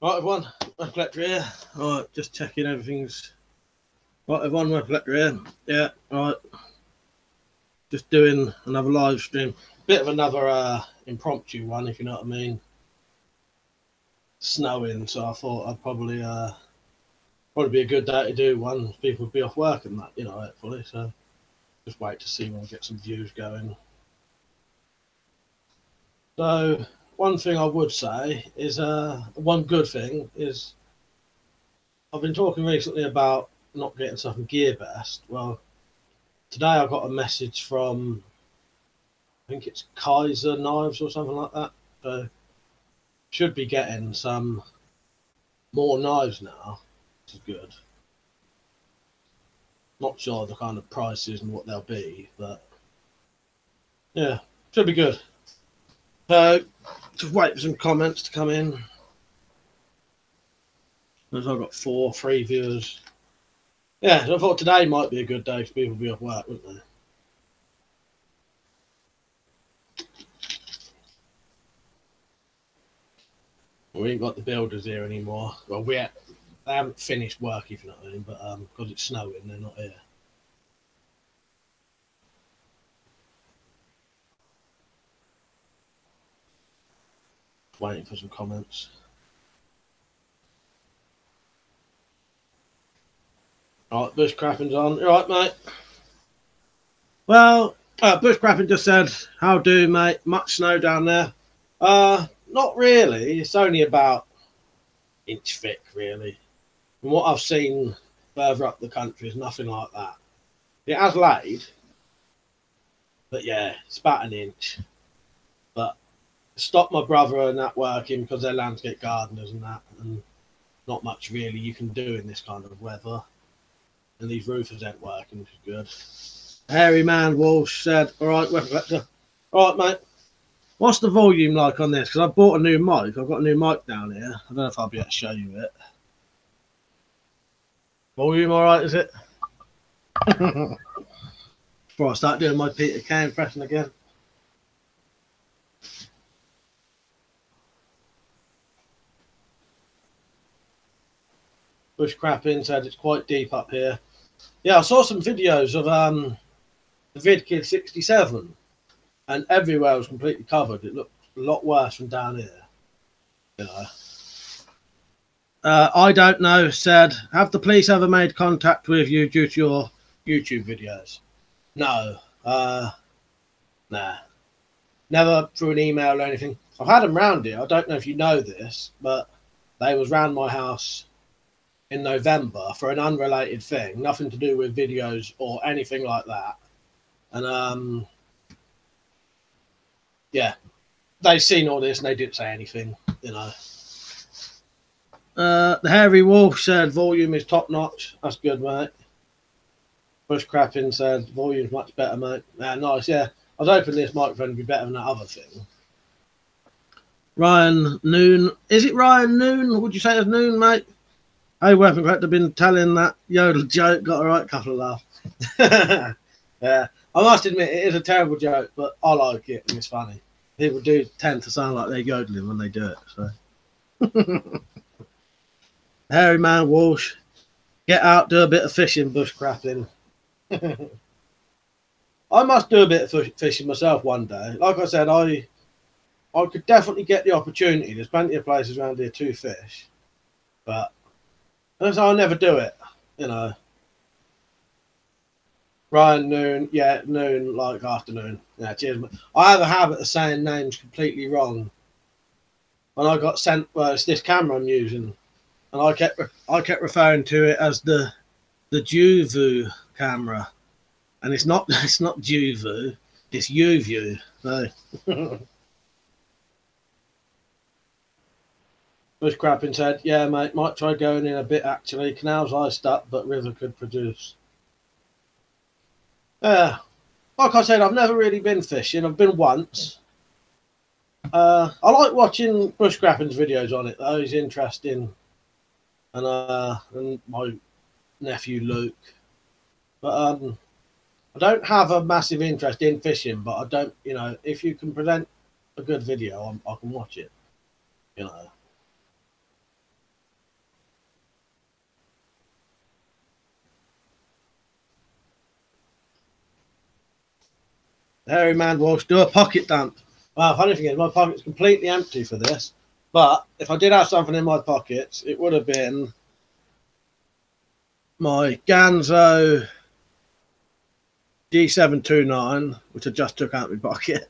Right, everyone, WeaponCollector here. Alright, just checking everything's right, everyone. WeaponCollector here. Yeah, right. Just doing another live stream. Bit of another impromptu one, if you know what I mean. Snowing, so I thought I'd probably be a good day to do one. People would be off work and that, you know, hopefully. So just wait to see when we get some views going. So one thing I would say is one good thing is I've been talking recently about not getting stuff in GearBest. Well, today I got a message from, I think it's Kaiser Knives or something like that. So should be getting some more knives now, which is good. Not sure the kind of prices and what they'll be, but yeah, should be good. So just wait for some comments to come in. As I've got 3 viewers. Yeah, so I thought today might be a good day for people to be off work, wouldn't they? We ain't got the builders here anymore. Well, they haven't finished work, if you know what I mean, but because it's snowing, they're not here. Waiting for some comments. Alright, bushcrapping's on. You alright, mate? Well, bushcrapping just said, how do, mate? Much snow down there? Not really. It's only about inch thick, really. From what I've seen further up the country, is nothing like that. It has laid, but yeah, it's about an inch. But stopped my brother and that working because they're landscape gardeners and that, and not much really you can do in this kind of weather. And these roofers ain't working, which is good. Hairy Man Walsh said, alright, WeaponCollector. Alright, mate. What's the volume like on this? Because I bought a new mic. I've got a new mic down here. I don't know if I'll be able to show you it. Volume alright, is it? Before I start doing my Peter Kay impression again. Bushcrapping said it's quite deep up here. Yeah, I saw some videos of the VidKid 67, and everywhere was completely covered. It looked a lot worse from down here. You know. I don't know said, have the police ever made contact with you due to your YouTube videos? No. Nah. Never through an email or anything. I've had them round here. I don't know if you know this, but they was round my house in November for an unrelated thing, nothing to do with videos or anything like that. And yeah, they've seen all this and they didn't say anything, you know. The Hairy Wolf said volume is top notch. That's good, mate. Bushcrapping said volume's much better, mate. Yeah, nice. Yeah, I was hoping this microphone would be better than that other thing. Ryan Noon, is it Ryan Noon? Would you say it's Noon, mate? Hey, WeaponCollector, been telling that yodel joke, got a right couple of laughs. Yeah, I must admit it is a terrible joke, but I like it and it's funny. People do tend to sound like they're yodeling when they do it. So, Hairy Man Walsh, get out, do a bit of fishing, bushcrapping. I must do a bit of fishing myself one day. Like I said, I could definitely get the opportunity. There's plenty of places around here to fish, but I'll never do it, you know. Ryan Noon, yeah, noon, like afternoon. Yeah, cheers. I have a habit of saying names completely wrong. When I got sent, well, it's this camera I'm using, and I kept referring to it as the Juvu camera, and it's not Juvu, it's UView. So. Bushcrapping said, yeah, mate, might try going in a bit actually. Canal's iced up, but river could produce. Yeah, like I said, I've never really been fishing. I've been once. I like watching Bushcrapping's videos on it, though. He's interesting. And my nephew Luke. But I don't have a massive interest in fishing, but I don't, you know, if you can present a good video, I can watch it, you know. Hairy Man Walsh, do a pocket dump. Well, funny thing is, my pocket's completely empty for this. But if I did have something in my pockets, it would have been my Ganzo G729, which I just took out of my pocket.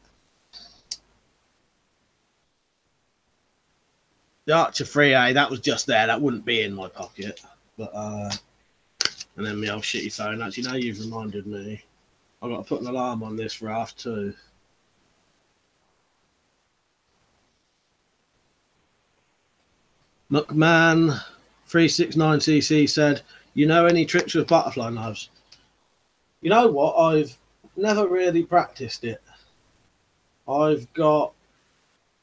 The Archer 3A, that was just there. That wouldn't be in my pocket. But and then my old shitty phone. Actually, now you've reminded me, I've got to put an alarm on this for half 2. McMahon 369cc said, "You know any tricks with butterfly knives?" You know what? I've never really practiced it. I've got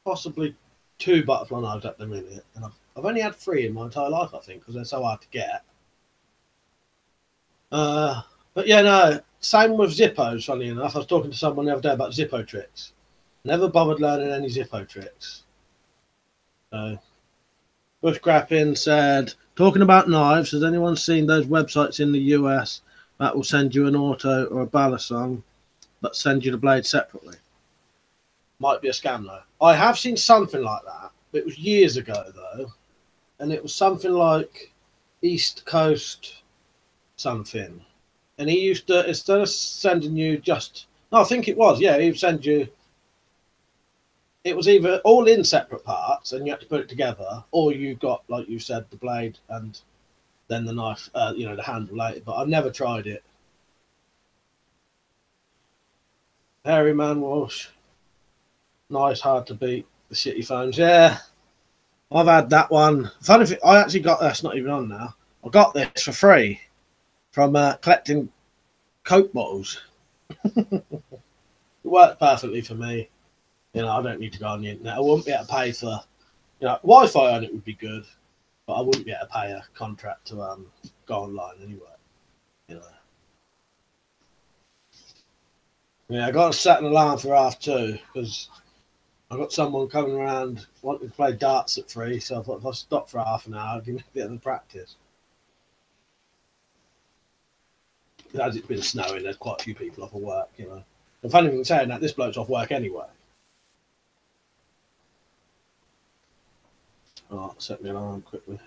possibly 2 butterfly knives at the minute, and I've only had 3 in my entire life, I think, because they're so hard to get. But yeah, no, same with Zippos, funny enough. I was talking to someone the other day about Zippo tricks. Never bothered learning any Zippo tricks. So, Bushcrapping said, talking about knives, has anyone seen those websites in the US that will send you an auto or a balisong, but send you the blade separately? Might be a scam though. I have seen something like that. It was years ago though, and it was something like East Coast something. And he used to, instead of sending you just, no, I think it was, yeah, he would send you, it was either all in separate parts and you had to put it together, or you got, like you said, the blade and then the knife, you know, the handle later. But I've never tried it. Hairy Man Walsh. Nice, hard to beat. The shitty phones. Yeah, I've had that one. Funny thing, I actually got, that's not even on now. I got this for free from collecting Coke bottles. It worked perfectly for me. You know, I don't need to go on the internet. I wouldn't be able to pay for, you know, Wi-Fi on it would be good, but I wouldn't be able to pay a contract to go online anyway. You know. Yeah, I got to set an alarm for half 2 because I got someone coming around wanting to play darts at 3. So I thought if I stop for half an hour, I'll give me a bit of a practice. As it's been snowing, there's quite a few people off of work. You know, the funny thing saying that, this bloke's off work anyway. Oh, set me an alarm quickly.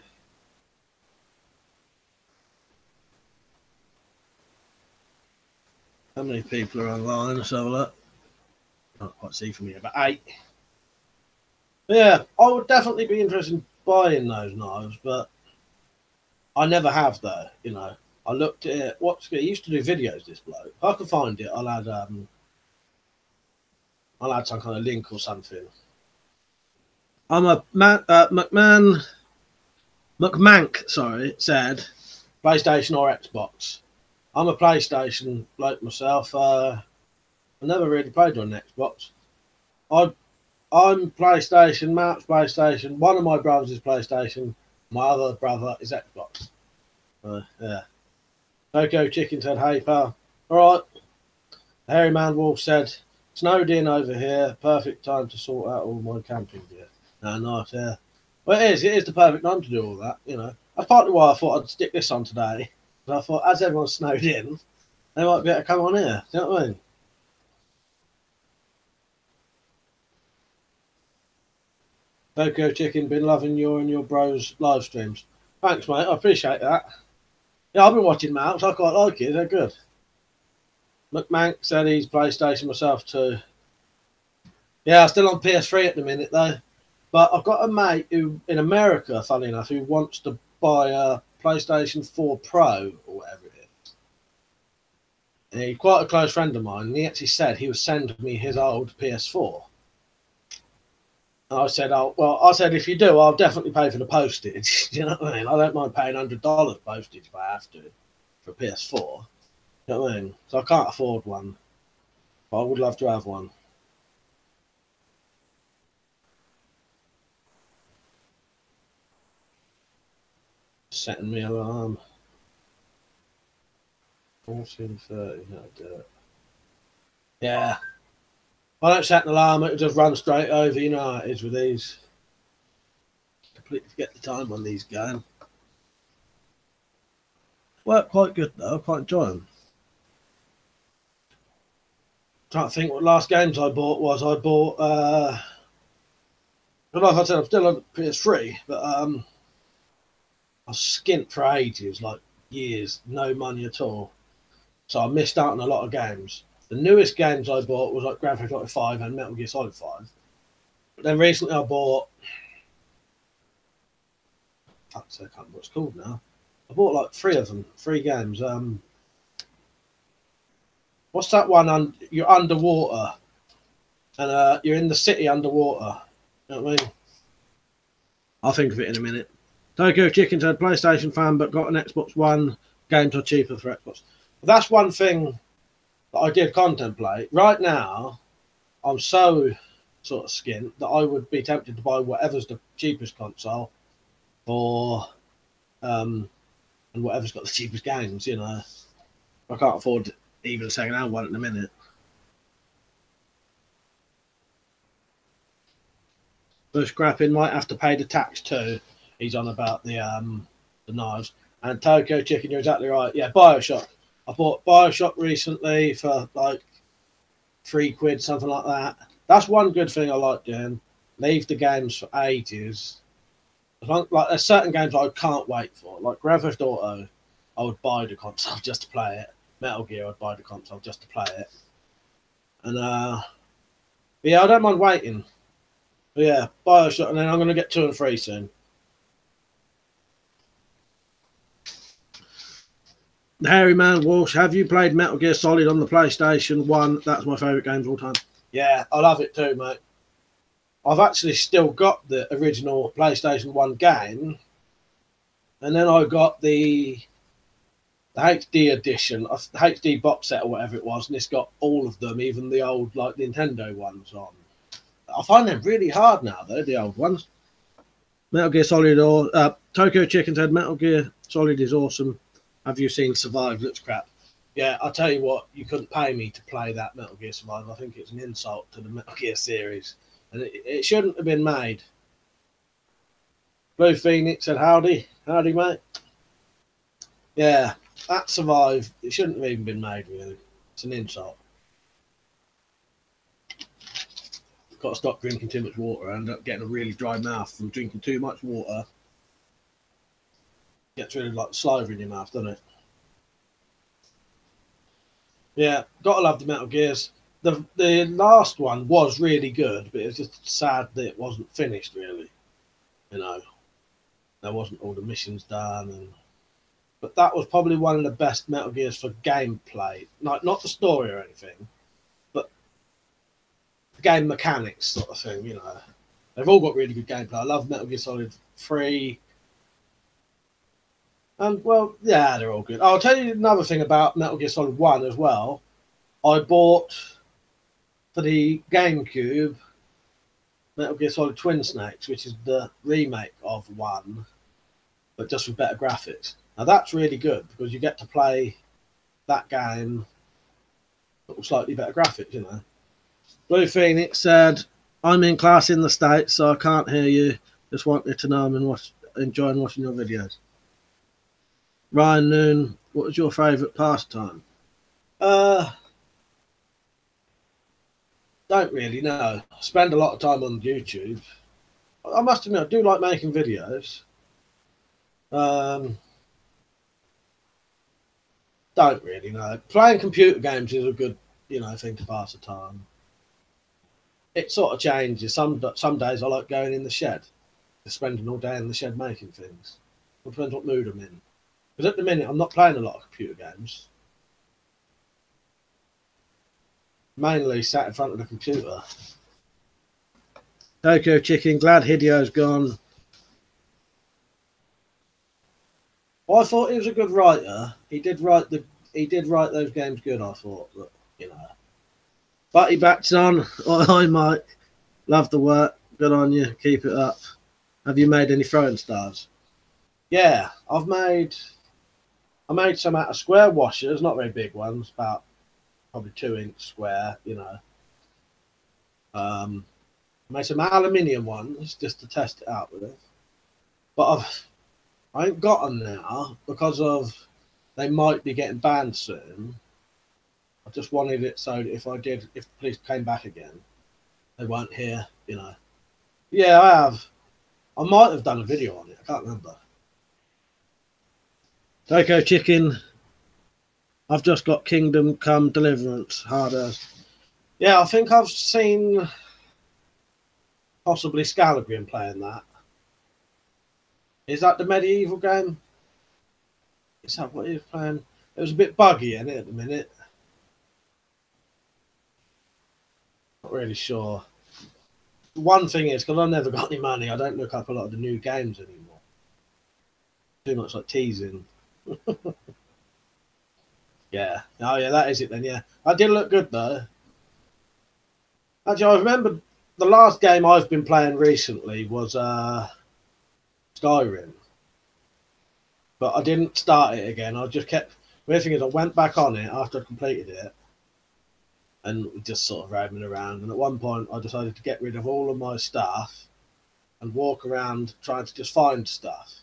How many people are online? Let's have a look. Not quite see from here, but 8. Yeah, I would definitely be interested in buying those knives, but I never have though. You know, I looked at it. He used to do videos. This bloke. If I could find it, I'll add some kind of link or something. I'm a McMank, sorry, said PlayStation or Xbox. I'm a PlayStation bloke myself. I never really played on Xbox. I'm PlayStation, Mark's PlayStation. One of my brothers is PlayStation. My other brother is Xbox. Yeah. Tokyo Chicken said, "Hey pal." All right. Hairy Man Wolf said, "Snowed in over here. Perfect time to sort out all my camping gear." No, nice, yeah. Well, it is the perfect time to do all that, you know. That's partly why I thought I'd stick this on today. But I thought, as everyone's snowed in, they might be able to come on here. Do you know what I mean? Tokyo Chicken, been loving your and your bros live streams. Thanks, mate. I appreciate that. Yeah, I've been watching Mouse. I quite like it. They're good. McMank said he's PlayStation myself too. Yeah, I'm still on PS3 at the minute though. But I've got a mate who, in America, funny enough, who wants to buy a PlayStation 4 Pro or whatever it is. And he's quite a close friend of mine. And he actually said he would send me his old PS4. And I said, "Oh, well," I said, "if you do, I'll definitely pay for the postage." Do you know what I mean? I don't mind paying $100 postage if I have to for a PS4. You know what I mean? So I can't afford one, but I would love to have one. Setting me alarm. 14:30. That'll do it. Yeah. I don't set an alarm, it'll just run straight over. You know how it is with these. Completely forget the time on these going. Work quite good though, I quite enjoy them. trying to think what last games I bought was. I bought, like I said, I'm still on PS3, but I was skint for ages, like years, no money at all. So I missed out on a lot of games. The newest games I bought was like Grand Theft Auto 5 and Metal Gear Solid 5. But then recently I bought, fuck's sake, I can't remember what it's called now. I bought like 3 of them, 3 games. What's that one? You're underwater, and you're in the city underwater. You know what I mean? I'll think of it in a minute. Tokyo Chicken said PlayStation fan, but got an Xbox One. Games are cheaper for Xbox. But that's one thing that I did contemplate. Right now, I'm so sort of skint that I would be tempted to buy whatever's the cheapest console, or and whatever's got the cheapest games. You know, I can't afford even a second-hand one at the minute. Bush Grappin might have to pay the tax too. He's on about the knives. And Tokyo Chicken, you're exactly right. Yeah, Bioshock. I bought Bioshock recently for like £3, something like that. That's one good thing I like doing. Leave the games for ages. Like there's certain games I can't wait for. Like Grand Theft Auto, I would buy the console just to play it. Metal Gear, I'd buy the console just to play it. And yeah, I don't mind waiting. But yeah, Bioshock, and then I'm going to get 2 and 3 soon. Hairy Man Walsh, have you played Metal Gear Solid on the PlayStation 1? That's my favourite game of all time. Yeah, I love it too, mate. I've actually still got the original PlayStation 1 game. And then I got the HD edition, the HD box set or whatever it was, and it's got all of them, even the old like Nintendo ones on. I find them really hard now, though, the old ones. Metal Gear Solid, or Tokyo Chicken said Metal Gear Solid is awesome. Have you seen Survive? Looks crap. Yeah, I'll tell you what, you couldn't pay me to play that Metal Gear Survive. I think it's an insult to the Metal Gear series. And it shouldn't have been made. Blue Phoenix said, howdy. Howdy, mate. Yeah, that Survive, it shouldn't have even been made, really. It's an insult. Got to stop drinking too much water. I end up getting a really dry mouth from drinking too much water. Gets really like saliva in your mouth, doesn't it? Yeah, gotta love the Metal Gears. The last one was really good, but it's just sad that it wasn't finished, really. You know, there wasn't all the missions done, but that was probably one of the best Metal Gears for gameplay. Like, not the story or anything, but game mechanics sort of thing, you know. They've all got really good gameplay. I love Metal Gear Solid 3. And, well, yeah, they're all good. I'll tell you another thing about Metal Gear Solid 1 as well. I bought, for the GameCube, Metal Gear Solid Twin Snakes, which is the remake of 1, but just with better graphics. Now, that's really good, because you get to play that game with slightly better graphics, you know. Blue Phoenix said, I'm in class in the States, so I can't hear you. Just wanted to know I'm enjoying watching your videos. Ryan Noon, what was your favourite pastime? Don't really know. I spend a lot of time on YouTube. I must admit, I do like making videos. Don't really know. Playing computer games is a good, you know, thing to pass the time. It sort of changes. Some days I like going in the shed, just spending all day in the shed making things. It depends what mood I'm in. Because at the minute, I'm not playing a lot of computer games. Mainly sat in front of the computer. Tokyo Chicken, glad Hideo's gone. Well, I thought he was a good writer. He did write those games good, I thought, but, you know. Butty Backs on. Hi, Mike. Love the work. Good on you. Keep it up. Have you made any throwing stars? Yeah, I made some out of square washers, not very big ones, about probably 2-inch square, you know. Made some aluminium ones just to test it out with it. But I ain't got them now because of they might be getting banned soon. I just wanted it so that if the police came back again, they weren't here, you know. Yeah, I have. I might have done a video on it. I can't remember. Coco Chicken. I've just got Kingdom Come Deliverance. Hard as. Yeah, I think I've seen possibly Scalabrian playing that. Is that the medieval game? Is that what he was playing? It was a bit buggy in it at the minute. Not really sure. One thing is, because I've never got any money, I don't look up a lot of the new games anymore. Too much like teasing. Yeah. Oh, yeah, that is it then, yeah. I did look good, though. Actually, I remember the last game I've been playing recently was Skyrim. But I didn't start it again. I just kept... The thing is, I went back on it after I completed it. And just sort of roaming around. And at one point, I decided to get rid of all of my stuff and walk around trying to just find stuff.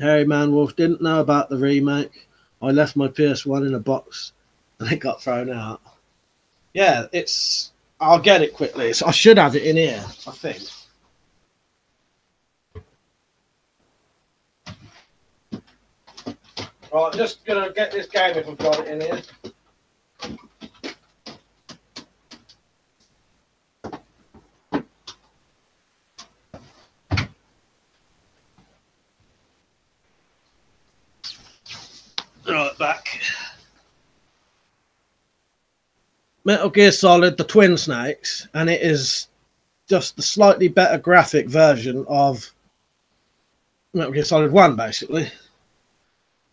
Harry Manwolf didn't know about the remake. I left my PS1 in a box and it got thrown out. Yeah, it's... I'll get it quickly. I should have it in here, I think. Right, I'm just going to get this game if I've got it in here. Right, back. Metal Gear Solid, the Twin Snakes, and it is just the slightly better graphic version of Metal Gear Solid 1, basically.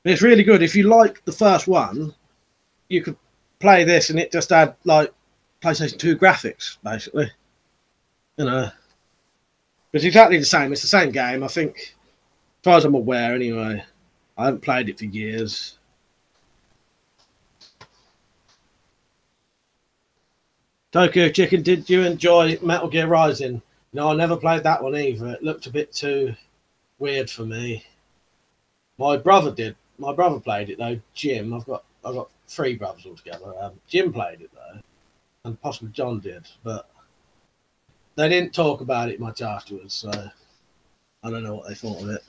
It's really good. If you like the first one, you could play this and it just had like PlayStation 2 graphics, basically. You know. It's exactly the same. It's the same game, I think, as far as I'm aware anyway. I haven't played it for years. Tokyo Chicken, did you enjoy Metal Gear Rising? No, I never played that one either. It looked a bit too weird for me. My brother did. My brother played it though. Jim, I've got 3 brothers altogether. Jim played it though, and possibly John did, but they didn't talk about it much afterwards. So I don't know what they thought of it.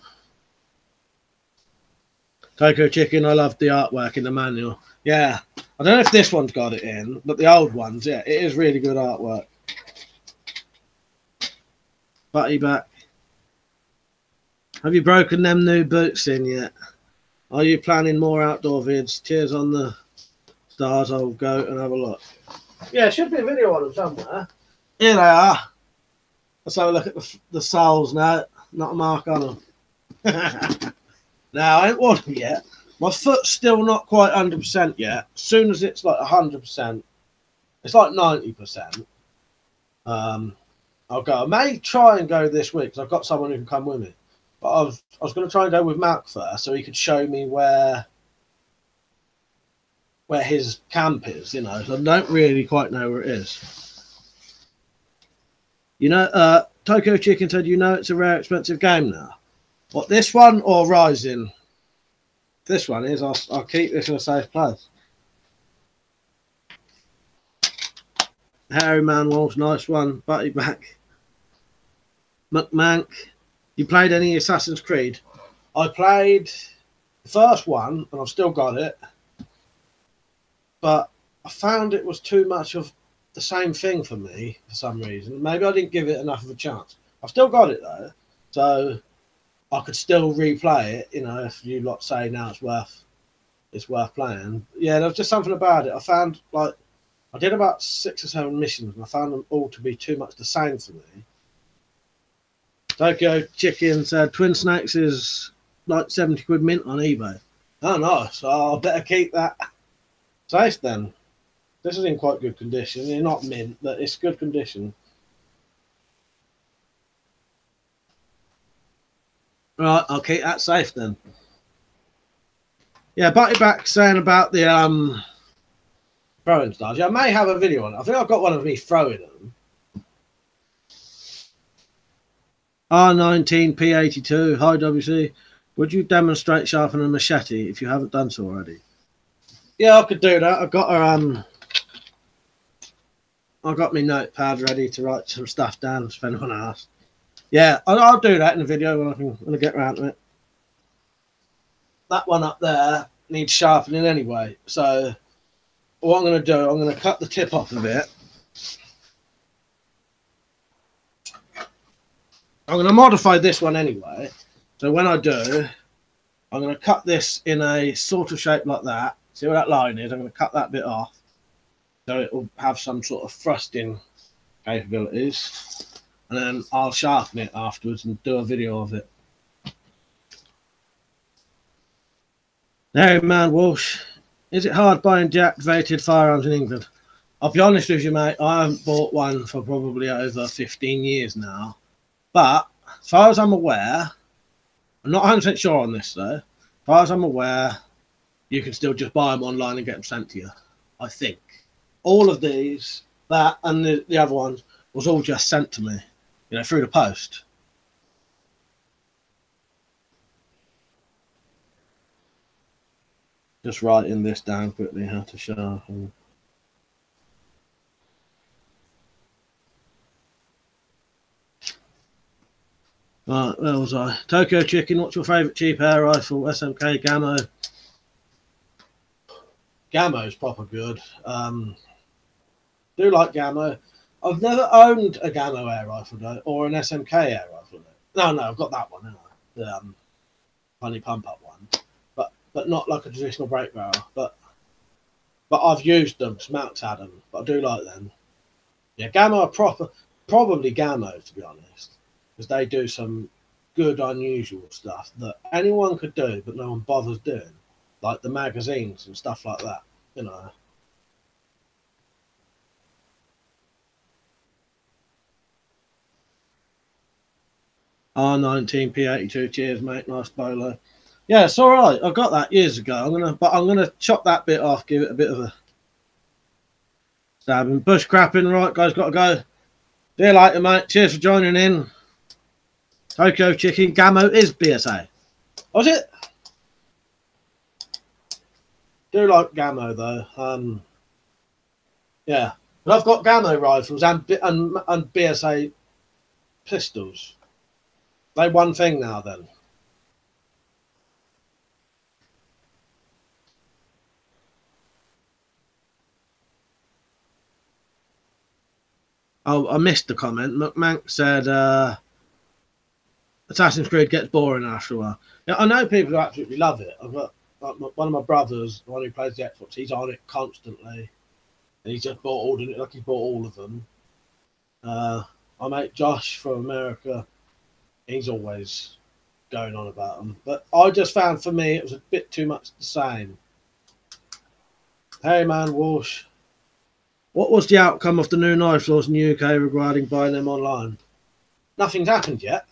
Coco Chicken, I love the artwork in the manual. Yeah, I don't know if this one's got it in, but the old ones, yeah, it is really good artwork. Butty back. Have you broken them new boots in yet? Are you planning more outdoor vids? Cheers on the stars. I'll go and have a look. Yeah, should be a video on them somewhere. Here they are. Let's have a look at the soles now. Not a mark on them. Now, I ain't worn them yet. My foot's still not quite 100% yet. As soon as it's like 100%, it's like 90%. I'll go. I may try and go this week because I've got someone who can come with me. But I was going to try and go with Mark first so he could show me where his camp is, you know. So I don't really quite know where it is. You know, Tokyo Chicken said, you know, it's a rare, expensive game now. What, this one or Rising? This one is. I'll keep this in a safe place. Harry Manwolf, nice one. Butty back. McMank. You played any Assassin's Creed? I played the first one, and I've still got it. But I found it was too much of the same thing for me for some reason. Maybe I didn't give it enough of a chance. I've still got it though, so I could still replay it. You know, if you lot say now it's worth playing. Yeah, there was just something about it. I found like I did about 6 or 7 missions, and I found them all to be too much the same for me. Tokyo Chicken said Twin Snakes is like 70 quid mint on eBay. Oh no, so I better keep that safe then. This is in quite good condition. It's not mint, but it's good condition. Right, I'll keep that safe then. Yeah, Butty back saying about the throwing stars. Yeah, I may have a video on it. I think I've got one of me throwing them. R19 P82. Hi WC. Would you demonstrate sharpening a machete if you haven't done so already? Yeah, I could do that. I got my notepad ready to write some stuff down if anyone asks. Yeah, I'll do that in the video when I get around to it. That one up there needs sharpening anyway, so what I'm going to do, I'm going to cut the tip off of it. I'm going to modify this one anyway, so when I do, I'm going to cut this in a sort of shape like that. See where that line is? I'm going to cut that bit off so it will have some sort of thrusting capabilities, and then I'll sharpen it afterwards and do a video of it. Hey man, Walsh, is it hard buying deactivated firearms in England? I'll be honest with you, mate, I haven't bought one for probably over 15 years now. But as far as I'm aware, I'm not 100% sure on this though. As far as I'm aware, you can still just buy them online and get them sent to you, I think. All of these, that and the other ones, was all just sent to me, you know, through the post. Just writing this down quickly, how to sharpen. Right, where was I? Tokyo Chicken, what's your favourite cheap air rifle? SMK, Gammo. Gammo's proper good. Do like Gammo. I've never owned a Gammo air rifle though, or an SMK air rifle though. No, I've got that one, haven't I? The funny pump up one. But not like a traditional break barrel. But I've used them, Smelts had them, but I do like them. Yeah, Gammo are probably Gammo to be honest, because they do some good unusual stuff that anyone could do, but no one bothers doing, like the magazines and stuff like that. You know. R19 P82, cheers, mate. Nice bolo. Yeah, it's all right. I got that years ago. I'm gonna chop that bit off, give it a bit of a stabbing. Bush crapping, right, guys, got to go. See you later, mate. Cheers for joining in. Tokyo Chicken, Gammo is BSA. Was it? Do like Gammo though. Yeah, but I've got Gammo rifles and BSA pistols. They one thing now then. Oh, I missed the comment. McMank said Assassin's Creed gets boring after a while. Yeah, I know people who absolutely love it. I've got one of my brothers, the one who plays the Xbox, he's on it constantly. And he's just bought he bought all of them. My mate Josh from America, he's always going on about them. But I just found for me it was a bit too much the same. Hey man, Walsh. What was the outcome of the new knife laws in the UK regarding buying them online? Nothing's happened yet.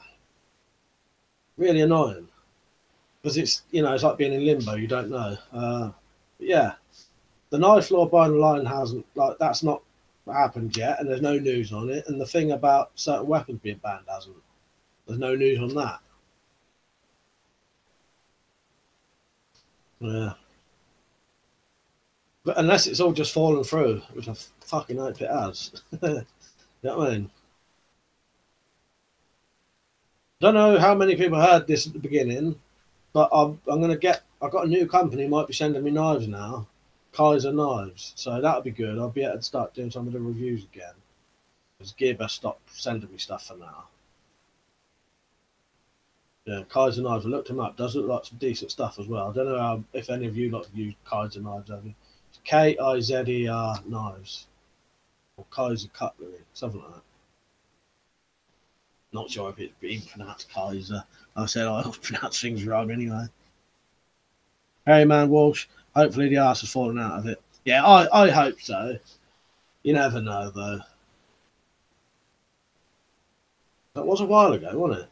Really annoying. Because it's, you know, it's like being in limbo, you don't know. But yeah, the knife law buying online hasn't, like, that's not happened yet, and there's no news on it. And the thing about certain weapons being banned hasn't. There's no news on that. Yeah. But unless it's all just fallen through, which I fucking hope it has. You know what I mean? Don't know how many people heard this at the beginning, but I'm gonna get. I've got a new company might be sending me knives now, Kaiser knives. So that'll be good. I'll be able to start doing some of the reviews again. Because Gearbest stopped sending me stuff for now. Yeah, Kaiser knives. I looked them up. Does look like some decent stuff as well. I don't know if any of you lot have used Kaiser knives, have you? Kizer knives, or Kaiser cutlery, something like that. Not sure if it's being pronounced Kaiser. I said I always pronounce things wrong anyway. Hey man, Walsh. Hopefully the arse has fallen out of it. Yeah, I hope so. You never know though. That was a while ago, wasn't it?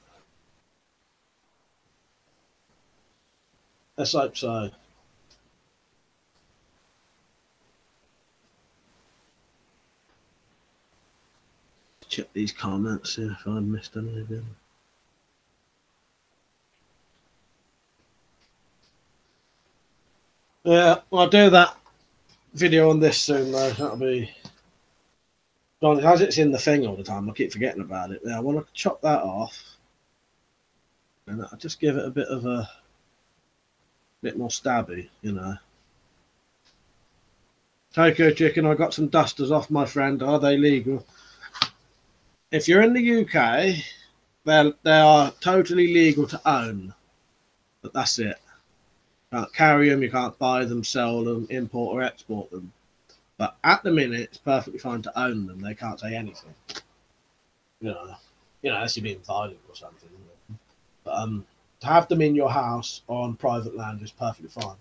Let's hope so. Check these comments, see if I missed anything. Yeah, I'll do that video on this soon though. That'll be. As it's in the thing all the time, I keep forgetting about it. Yeah, I want to chop that off, and I'll just give it a bit more stabby, you know. Tokyo Chicken, I got some dusters off my friend. Are they legal? If you're in the UK, they are totally legal to own, but that's it. You can't carry them, you can't buy them, sell them, import or export them. But at the minute, it's perfectly fine to own them. They can't say anything. You know, unless you're being violent or something. But to have them in your house or on private land is perfectly fine.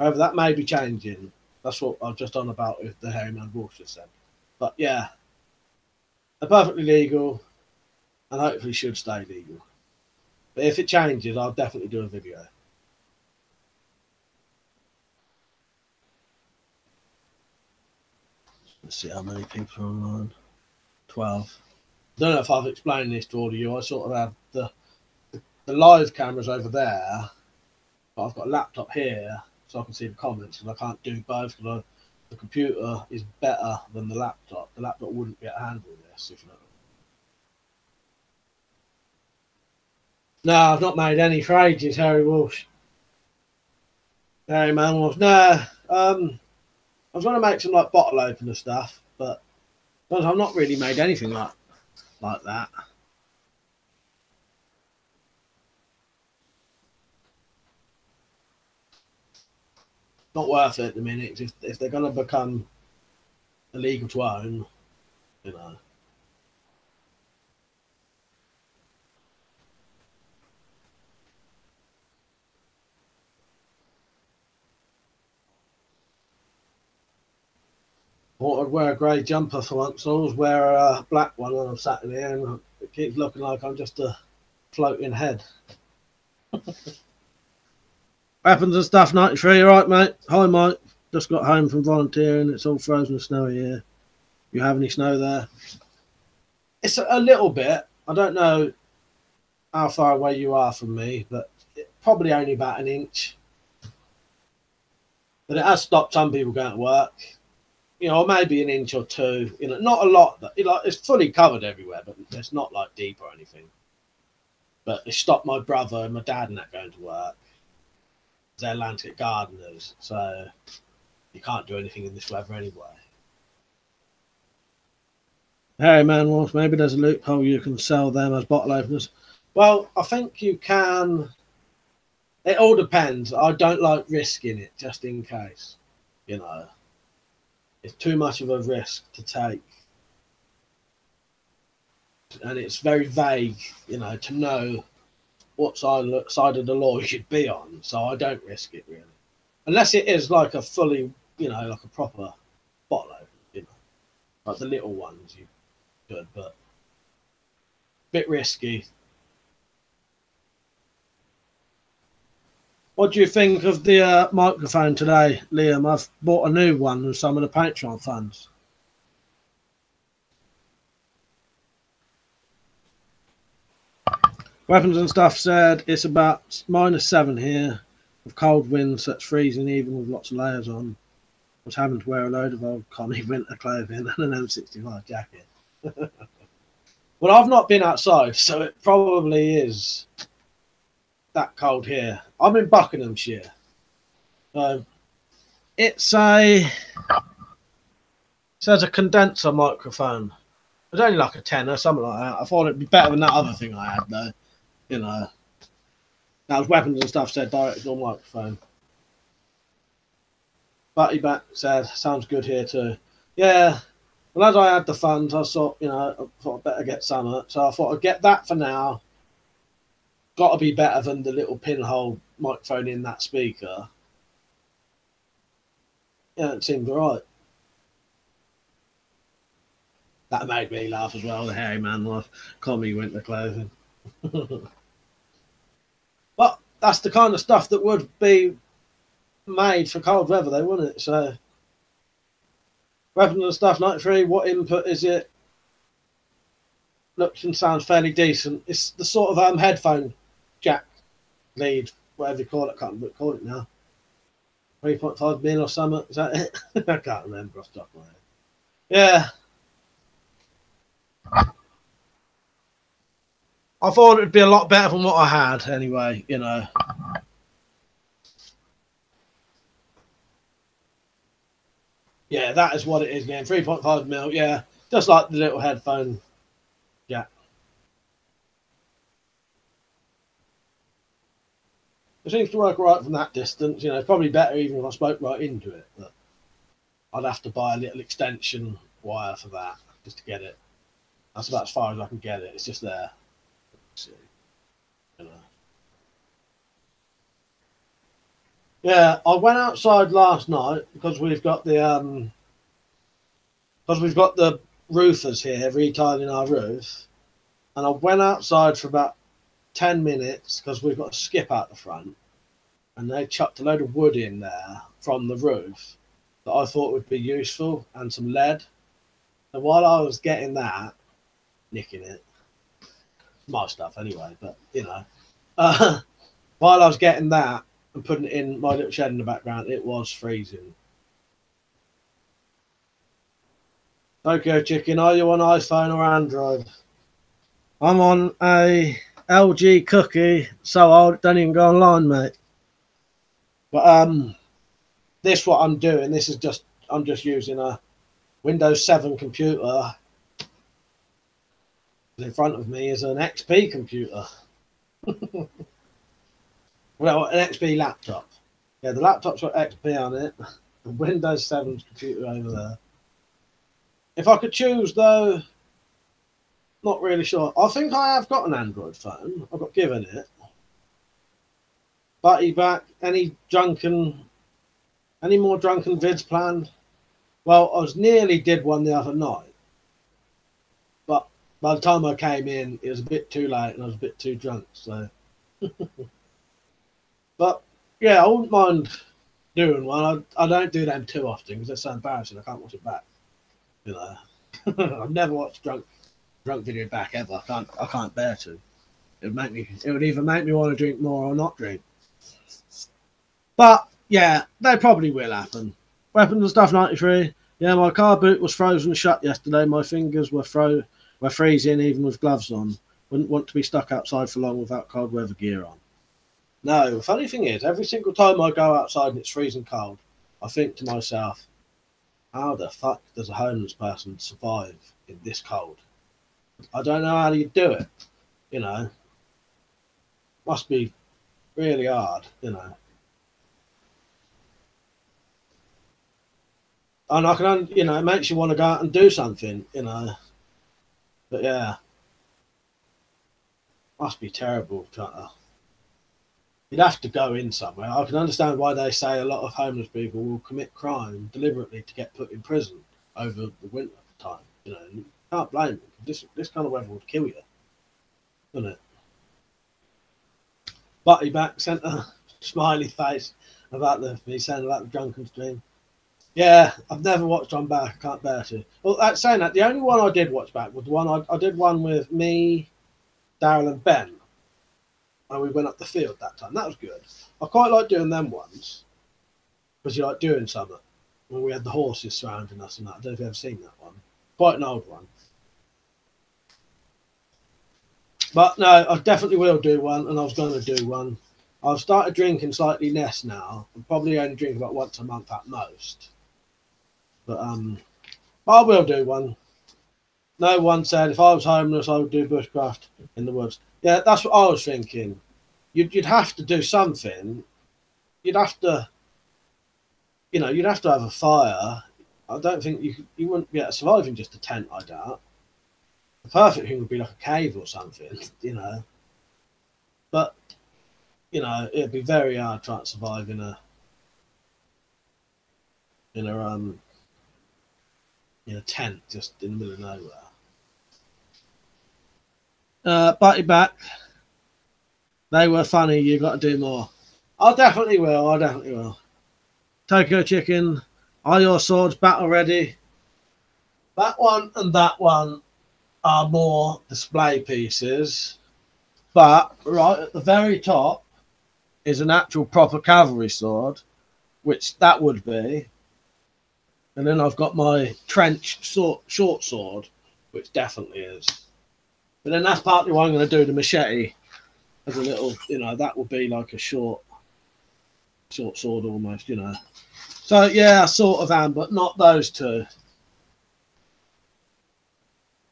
However, that may be changing. That's what I was just on about with the Hairy Man Walsh just said. But yeah, they're perfectly legal and hopefully should stay legal. But if it changes, I'll definitely do a video. Let's see how many people are online. 12. I don't know if I've explained this to all of you. I sort of have the live cameras over there, but I've got a laptop here so I can see the comments, and I can't do both because the computer is better than the laptop. The laptop wouldn't be able to handle this, if you know. No, I've not made any for ages, Harry Walsh. Hairy Man Walsh. No, I was going to make some like bottle opener stuff, but I've not really made anything like that. Not worth it at the minute. If they're going to become illegal to own, you know. I thought I'd wear a grey jumper for once. I always wear a black one when I'm sat in here, and it keeps looking like I'm just a floating head. Weapons and Stuff 93, alright mate? Hi Mike, just got home from volunteering. It's all frozen and snowy here. You have any snow there? It's a little bit. I don't know how far away you are from me, but probably only about an inch. But it has stopped some people going to work. You know, maybe an inch or two. You know, not a lot. It's fully covered everywhere, but it's not like deep or anything. But it stopped my brother and my dad and that going to work. They're landscape gardeners, so you can't do anything in this weather anyway. Hairy Man Walsh, maybe there's a loophole you can sell them as bottle openers. Well, I think you can. It all depends. I don't like risking it just in case, you know. It's too much of a risk to take. And it's very vague, you know, to know what side of the law you should be on. So I don't risk it, really. Unless it is like a fully, you know, like a proper bottle opener, you know. Like the little ones, you could, but a bit risky. What do you think of the microphone today, Liam? I've bought a new one with some of the Patreon funds. Weapons and Stuff said it's about -7 here with cold winds, so it's freezing even with lots of layers on. I was having to wear a load of old Connie winter clothing and an M65 jacket. Well, I've not been outside, so it probably is that cold here. I'm in Buckinghamshire. So it says a condenser microphone. It's only like a tenner, something like that. I thought it'd be better than that other thing I had though. You know. That was Weapons and Stuff said directional microphone. Butty Back said sounds good here too. Yeah. Well, as I had the funds, I thought, you know, I thought I'd better get some. So I thought I'd get that for now. Got to be better than the little pinhole microphone in that speaker. Yeah, it seemed alright. That made me laugh as well. The Hairy Man laugh. Comedy winter clothing. But that's the kind of stuff that would be made for cold weather, though, wouldn't it? So, Weapons and Stuff 93. What input is it? Looks and sounds fairly decent. It's the sort of headphone jack lead, whatever you call it. Can't call it now. 3.5 mil or something. Is that it? I can't remember off the top of my head. Yeah. I thought it'd be a lot better than what I had anyway, you know. Yeah, that is what it is again. 3.5 mil, yeah. Just like the little headphone jack. It seems to work right from that distance, you know. Probably better even if I spoke right into it. But I'd have to buy a little extension wire for that, just to get it. That's about as far as I can get it. It's just there. See, you know. Yeah, I went outside last night because we've got the roofers here retiling our roof, and I went outside for about 10 minutes because we've got a skip out the front, and they chucked a load of wood in there from the roof that I thought would be useful, and some lead. And while I was getting that, nicking it, my stuff anyway, but you know, while I was getting that and putting it in my little shed in the background, it was freezing. Tokyo Chicken, are you on iPhone or Android? I'm on a LG Cookie, so I don't even go online, mate. But this what I'm doing. This is just I'm just using a Windows 7 computer. In front of me is an XP computer. Well, an XP laptop. Yeah, the laptop's got XP on it. The Windows 7 computer over there. If I could choose, though, not really sure. I think I have got an Android phone. I got given it. Butty back. Any more drunken vids planned? Well, I was nearly did one the other night, but by the time I came in, it was a bit too late and I was a bit too drunk. So, but yeah, I wouldn't mind doing one. I don't do them too often because they're so embarrassing. I can't watch it back. You know, I've never watched drunk video back ever. I can't bear to. It would either make me want to drink more or not drink. But yeah, they probably will happen. Weapons and Stuff 93. Yeah, my car boot was frozen shut yesterday. My fingers were freezing even with gloves on. Wouldn't want to be stuck outside for long without cold weather gear on. No, the funny thing is, every single time I go outside and it's freezing cold, I think to myself, how the fuck does a homeless person survive in this cold? I don't know how you do it, you know. Must be really hard, you know. And I can, you know, it makes you want to go out and do something, you know. But yeah, must be terrible trying to. You'd have to go in somewhere. I can understand why they say a lot of homeless people will commit crime deliberately to get put in prison over the winter time. You know, you can't blame them. This kind of weather would kill you, wouldn't it? Butty back sent a smiley face about me saying about the drunken stream. Yeah, I've never watched on back. I can't bear to. Well, saying that, the only one I did watch back was the one I did one with me, Daryl, and Ben. And we went up the field that time. That was good. I quite like doing them ones because you like doing something. When we had the horses surrounding us and that. I don't know if you've ever seen that one. Quite an old one. But no, I definitely will do one, and I was going to do one. I've started drinking slightly less now. I probably only drink about once a month at most. But I will do one. No one said if I was homeless, I would do bushcraft in the woods. Yeah, that's what I was thinking. You'd have to do something. You'd have to, you know, you'd have to have a fire. I don't think you wouldn't be able to survive in just a tent, I doubt. The perfect thing would be like a cave or something, you know. But, you know, it'd be very hard trying to survive in a tent just in the middle of nowhere. Butty back. They were funny. You got to do more. I definitely will. Tokyo Chicken. Are your swords battle ready? That one and that one are more display pieces. But right at the very top is an actual proper cavalry sword which that would be. And then I've got my trench short sword, which definitely is. But then that's partly why I'm going to do the machete as a little, you know, that would be like a short sword almost, you know. So yeah, I sort of am, but not those two.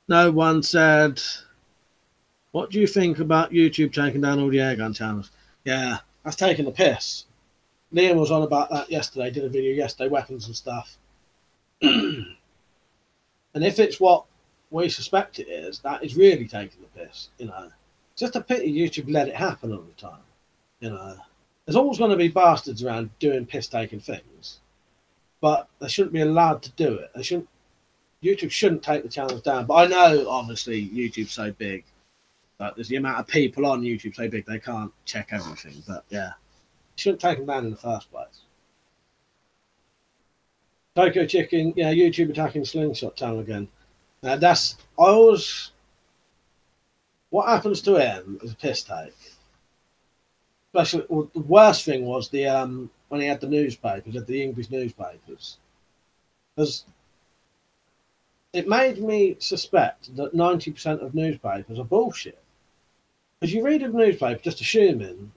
No one said, what do you think about YouTube taking down all the airgun channels? Yeah, that's taking the piss. Liam was on about that yesterday, did a video yesterday, weapons and stuff. And if it's what we suspect it is, that is really taking the piss, you know. It's just a pity YouTube let it happen all the time, you know. There's always going to be bastards around doing piss-taking things, but they shouldn't be allowed to do it. YouTube shouldn't take the channels down. But I know, obviously, YouTube's so big that there's the amount of people on YouTube so big they can't check everything. But yeah, shouldn't take them down in the first place. Tokyo Chicken, yeah, YouTube attacking Slingshot channel again. Now what happens to him is a piss take. Especially, well, the worst thing was the when he had the newspapers, the English newspapers, because it made me suspect that 90% of newspapers are bullshit. Because you read a newspaper just assuming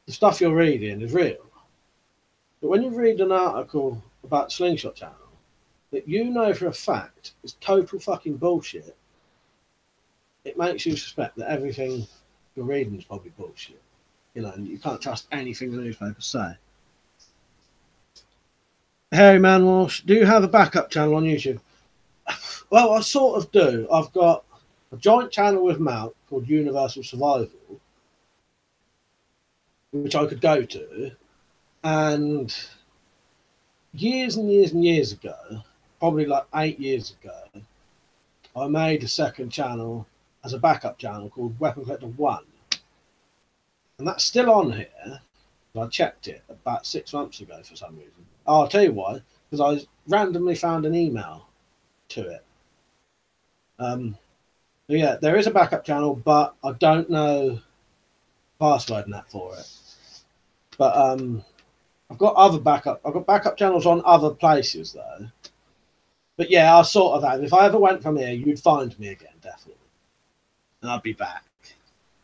the stuff you're reading is real. But when you read an article about Slingshot channel that you know for a fact is total fucking bullshit, it makes you suspect that everything you're reading is probably bullshit. You know, and you can't trust anything the newspapers say. Harry Man Walsh, do you have a backup channel on YouTube? Well, I sort of do. I've got a joint channel with Mount called Universal Survival, which I could go to. And years and years and years ago, probably like 8 years ago, I made a second channel as a backup channel called WeaponCollector 1. And that's still on here. I checked it about 6 months ago for some reason. Oh, I'll tell you why. Because I randomly found an email to it. Yeah, there is a backup channel, but I don't know password and that for it. But I've got backup channels on other places though. But yeah, I sort of have. If I ever went from here, you'd find me again, definitely. And I'd be back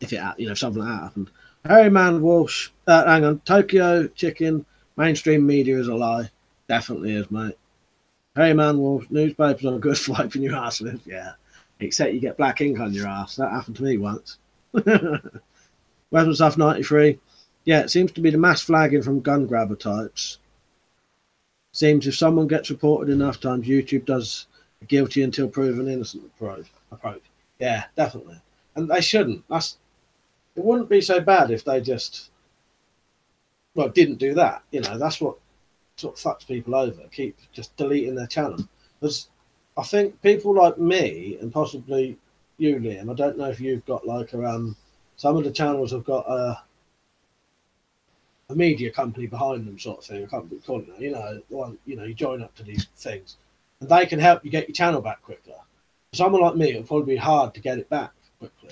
if it, you know, something like that happened. Harry Man Walsh, hang on, Tokyo Chicken, mainstream media is a lie. Definitely is, mate. Harry Man Walsh, newspapers are good for wiping your ass with, yeah. Except you get black ink on your ass. That happened to me once. Weapons Stuff 93. Yeah, it seems to be the mass flagging from gun grabber types. Seems if someone gets reported enough times, YouTube does guilty until proven innocent approach. Yeah, definitely. And they shouldn't. It wouldn't be so bad if they just, well, didn't do that. You know, that's what sort of fucks people over. Keep just deleting their channel. Because I think people like me and possibly you, Liam, I don't know if you've got like some of the channels have got a media company behind them, sort of thing. I can't recall it now. You know, the one, you know, you join up to these things, and they can help you get your channel back quicker. For someone like me, it'll probably be hard to get it back quickly.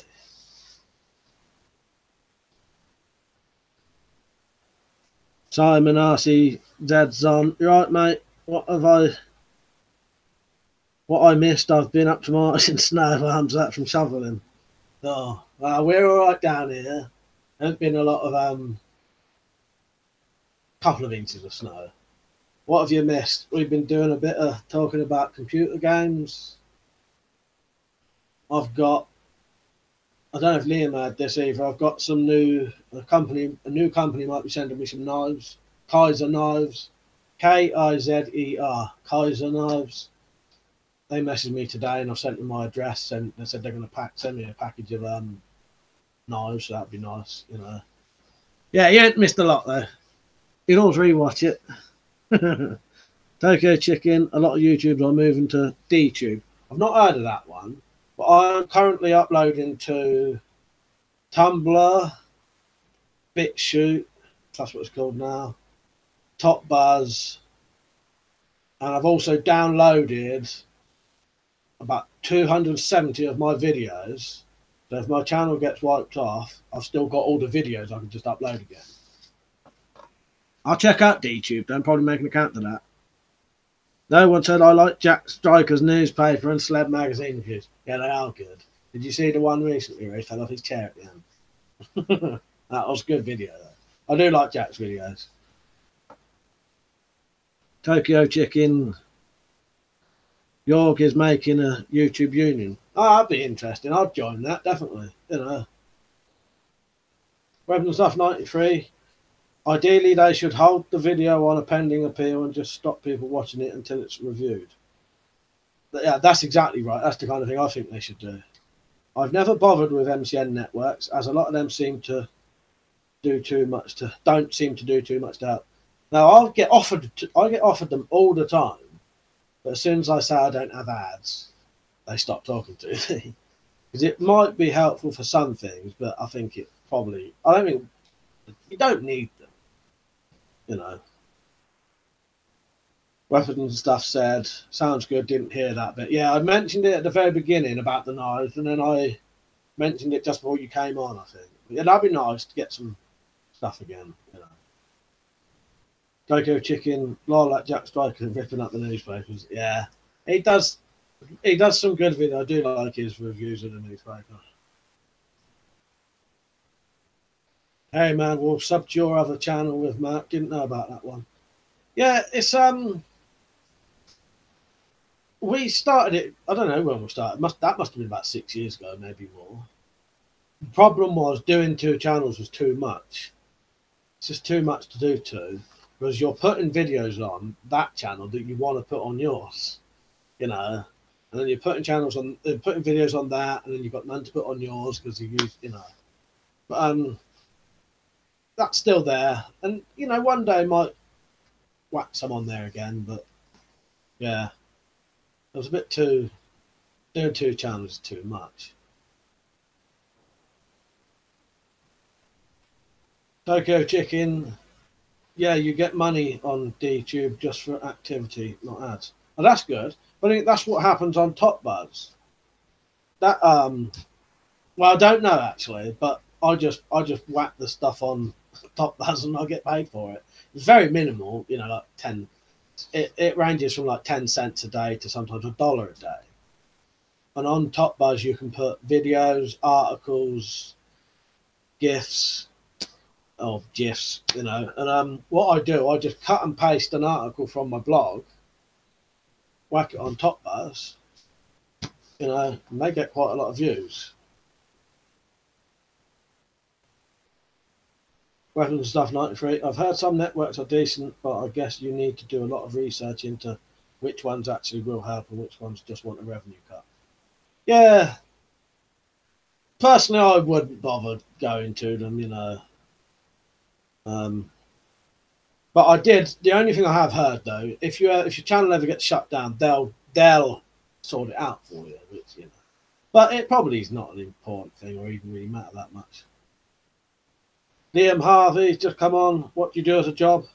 Simon RC Zed's on. You're right, mate. What I missed? I've been up to March in snow. Arms up from shoveling. Oh, well, we're all right down here. There's been a lot of couple of inches of snow. What have you missed? We've been doing a bit of talking about computer games. I've got, I don't know if Liam had this either. I've got some new a new company might be sending me some knives. Kaiser knives, Kizer, Kaiser knives. They messaged me today, and I've sent them my address, and they said they're going to send me a package of knives. So that'd be nice, you know. Yeah, you ain't missed a lot though. You can always rewatch it. Tokyo Chicken. A lot of YouTubers are moving to DTube. I've not heard of that one, but I'm currently uploading to Tumblr, BitChute, that's what it's called now, Top Buzz, and I've also downloaded about 270 of my videos. So if my channel gets wiped off, I've still got all the videos I can just upload again. I'll check out DTube. Don't probably make an account of that. No one said I like Jack Striker's newspaper and celeb magazine reviews. Yeah, they are good. Did you see the one recently where he fell off his chair at the end? That was a good video, though. I do like Jack's videos. Tokyo Chicken. York is making a YouTube union. Oh, that'd be interesting. I'd join that, definitely. You know. Weapon Stuff 93. Ideally, they should hold the video on a pending appeal and just stop people watching it until it's reviewed. But yeah, that's exactly right. That's the kind of thing I think they should do. I've never bothered with MCN networks, as a lot of them seem to do too much to, don't seem to do too much to help. Now, I get offered them all the time, but as soon as I say I don't have ads, they stop talking to me. Because it might be helpful for some things, but I think it probably, I don't think, you don't need them, you know. Weapons and Stuff said, sounds good, didn't hear that bit. Yeah, I mentioned it at the very beginning about the knives, and then I mentioned it just before you came on, I think. But yeah, that'd be nice to get some stuff again, you know. Tokyo Chicken, like Jack Striker ripping up the newspapers. Yeah, he does some good video. I do like his reviews of the newspaper. Hey man, we'll sub to your other channel with Mark. Didn't know about that one. Yeah, it's we started it. I don't know when we started. That must have been about 6 years ago, maybe more. The problem was doing 2 channels was too much. It's just too much to do to, because you're putting videos on that channel that you want to put on yours, you know, and then you're putting putting videos on that, and then you've got none to put on yours because you use, you know. But that's still there, and you know, one day I might whack some on there again. But yeah, it was a bit too, doing 2 channels is too much. Tokyo Chicken, yeah, you get money on DTube just for activity, not ads. Oh, that's good. But I think that's what happens on Top Buzz. That well, I don't know actually, but I just whack the stuff on Top Buzz and I get paid for it. It's very minimal, you know, like 10. It ranges from like 10 cents a day to sometimes $1 a day. And on Top Buzz, you can put videos, articles, GIFs, or GIFs, you know. And what I do, I just cut and paste an article from my blog, whack it on Top Buzz, you know, and they get quite a lot of views. Weapons Stuff 93. I've heard some networks are decent, but I guess you need to do a lot of research into which ones actually will help and which ones just want a revenue cut. Yeah. Personally, I wouldn't bother going to them, you know. But I did. The only thing I have heard though, if your channel ever gets shut down, they'll sort it out for you, which, you know. But it probably is not an important thing or even really matter that much. Liam Harvey's just come on. What do you do as a job?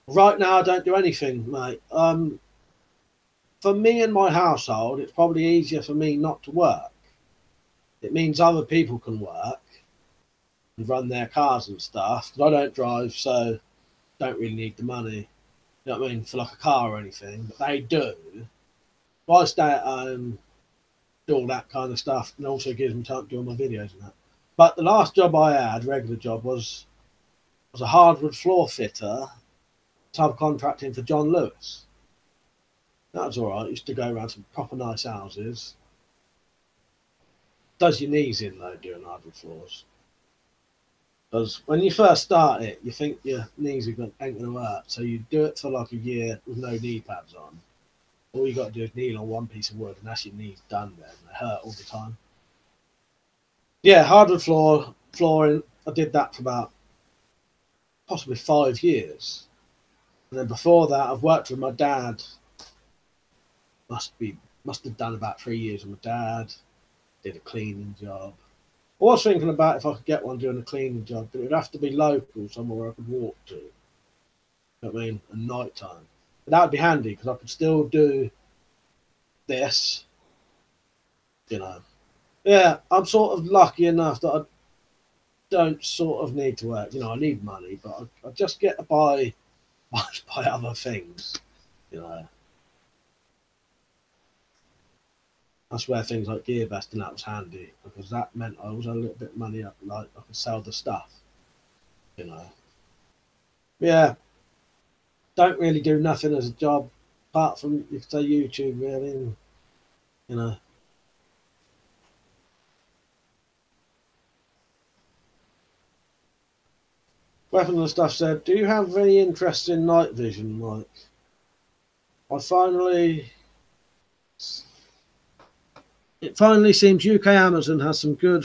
Right now, I don't do anything, mate. For me and my household, it's probably easier for me not to work. It means other people can work and run their cars and stuff. Because I don't drive, so don't really need the money. You know what I mean? For like a car or anything. But they do. So I stay at home, do all that kind of stuff, and also gives them time to do all my videos and that. But the last job I had, regular job, was a hardwood floor fitter, subcontracting for John Lewis. That was all right. Used to go around some proper nice houses. Does your knees in though, doing hardwood floors? Because when you first start it, you think your knees ain't going to hurt. So you do it for like a year with no knee pads on. All you got to do is kneel on one piece of wood, and that's your knees done then. They hurt all the time. Yeah, hardwood flooring. I did that for about possibly 5 years. And then before that, I've worked with my dad. Must have done about 3 years with my dad. Did a cleaning job. I was thinking about if I could get one doing a cleaning job, but it would have to be local, somewhere I could walk to. You know what I mean? At night time. But that would be handy because I could still do this, you know. Yeah, I'm sort of lucky enough that don't sort of need to work. You know, I need money, but I just get to buy other things. You know, that's where things like GearBest and that was handy, because that meant I was a little bit money up, like I could sell the stuff. You know, yeah. Don't really do nothing as a job apart from, you could say, YouTube, really. And, you know, Weapon and Stuff said, "Do you have any interest in night vision, Mike? I finally, it finally seems UK Amazon has some good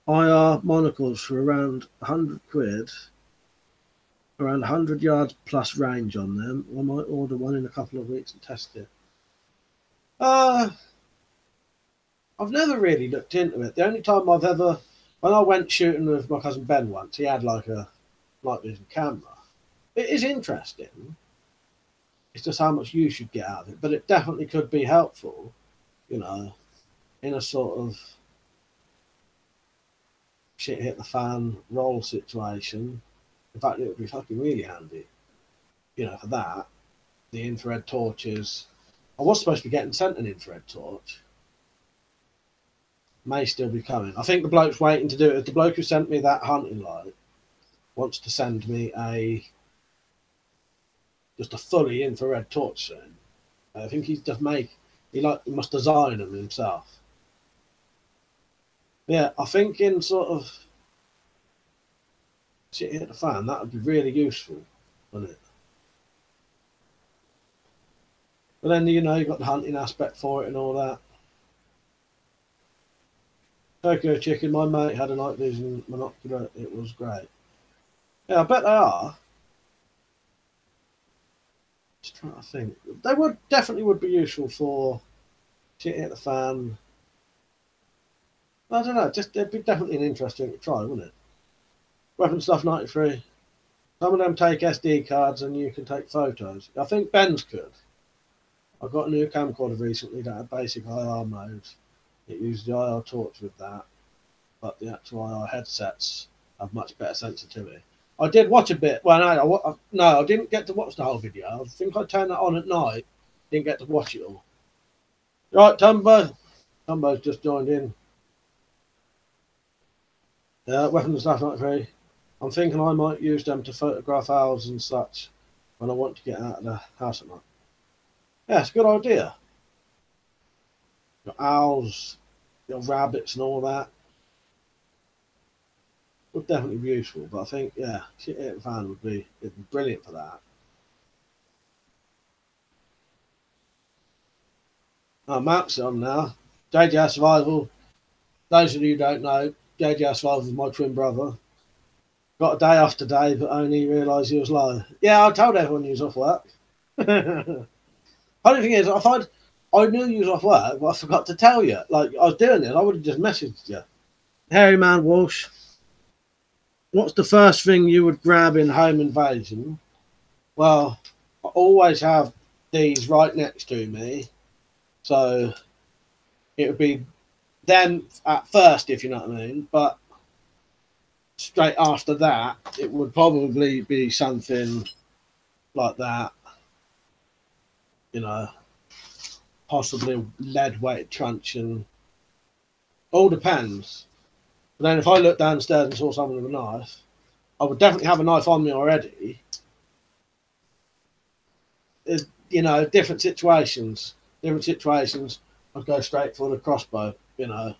IR monocles for around 100 quid, around 100 yards plus range on them. I might order one in a couple of weeks and test it." I've never really looked into it. The only time I've ever, when I went shooting with my cousin Ben once, he had like a night vision camera. It is interesting. It's just how much you should get out of it, but it definitely could be helpful, you know, in a sort of shit hit the fan roll situation. In fact, it would be fucking really handy, you know, for that. The infrared torches. I was supposed to be getting sent an infrared torch. May still be coming. I think the bloke's waiting to do it. The bloke who sent me that hunting light wants to send me just a fully infrared torch soon. I think he's just he must design them himself. Yeah, I think in sort of shit hit the fan, that would be really useful, wouldn't it? But then, you know, you've got the hunting aspect for it and all that. Tokyo Chicken, my mate had a night vision monocular. It was great. Yeah, I bet they are. Just trying to think. They definitely would be useful for shit hit the fan. I don't know. It'd be definitely an interesting to try, wouldn't it? Weapon Stuff 93. Some of them take SD cards and you can take photos. I think Ben's could. I got a new camcorder recently that had basic IR mode. It used the IR torch with that, but the actual IR headsets have much better sensitivity. I did watch a bit. Well, no, I didn't get to watch the whole video. I think I turned that on at night. Didn't get to watch it all. Right, Tumbo. Tumbo's just joined in. Weapon Stuff 93. I'm thinking I might use them to photograph owls and such when I want to get out of the house at night. Yeah, it's a good idea. Got owls, got rabbits and all that. Would definitely be useful, but I think, yeah, shit hit the fan it'd be brilliant for that. Mark's on now. JJR Survival. Those of you who don't know, JJR Survival is my twin brother. Got a day off today, but only realised he was low. Yeah, I told everyone he was off work. Funny thing is, I knew you was off work, but I forgot to tell you. Like, I was doing it, I would have just messaged you. Hairy Man Walsh. What's the first thing you would grab in Home Invasion? Well, I always have these right next to me. So it would be them at first, if you know what I mean. But straight after that, it would probably be something like that. You know, possibly a lead-weighted truncheon. All depends. But then if I looked downstairs and saw someone with a knife, I would definitely have a knife on me already. You know, different situations, I'd go straight for the crossbow, you know.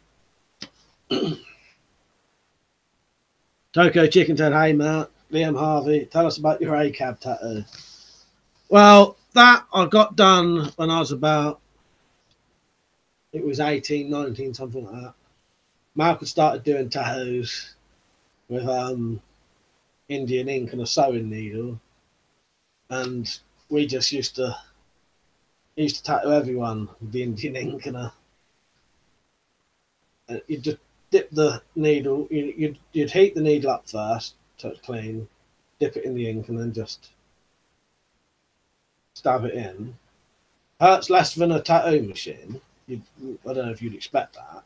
Toko Chicken said, "Hey, Matt, Liam Harvey, tell us about your ACAB tattoo." Well, that I got done when I was about, it was 18, 19, something like that. Malcolm started doing tattoos with Indian ink and a sewing needle, and we just used to tattoo everyone with the Indian ink and you just dip the needle. You'd heat the needle up first so it's clean, dip it in the ink, and then just stab it in. Hurts less than a tattoo machine. I don't know if you'd expect that.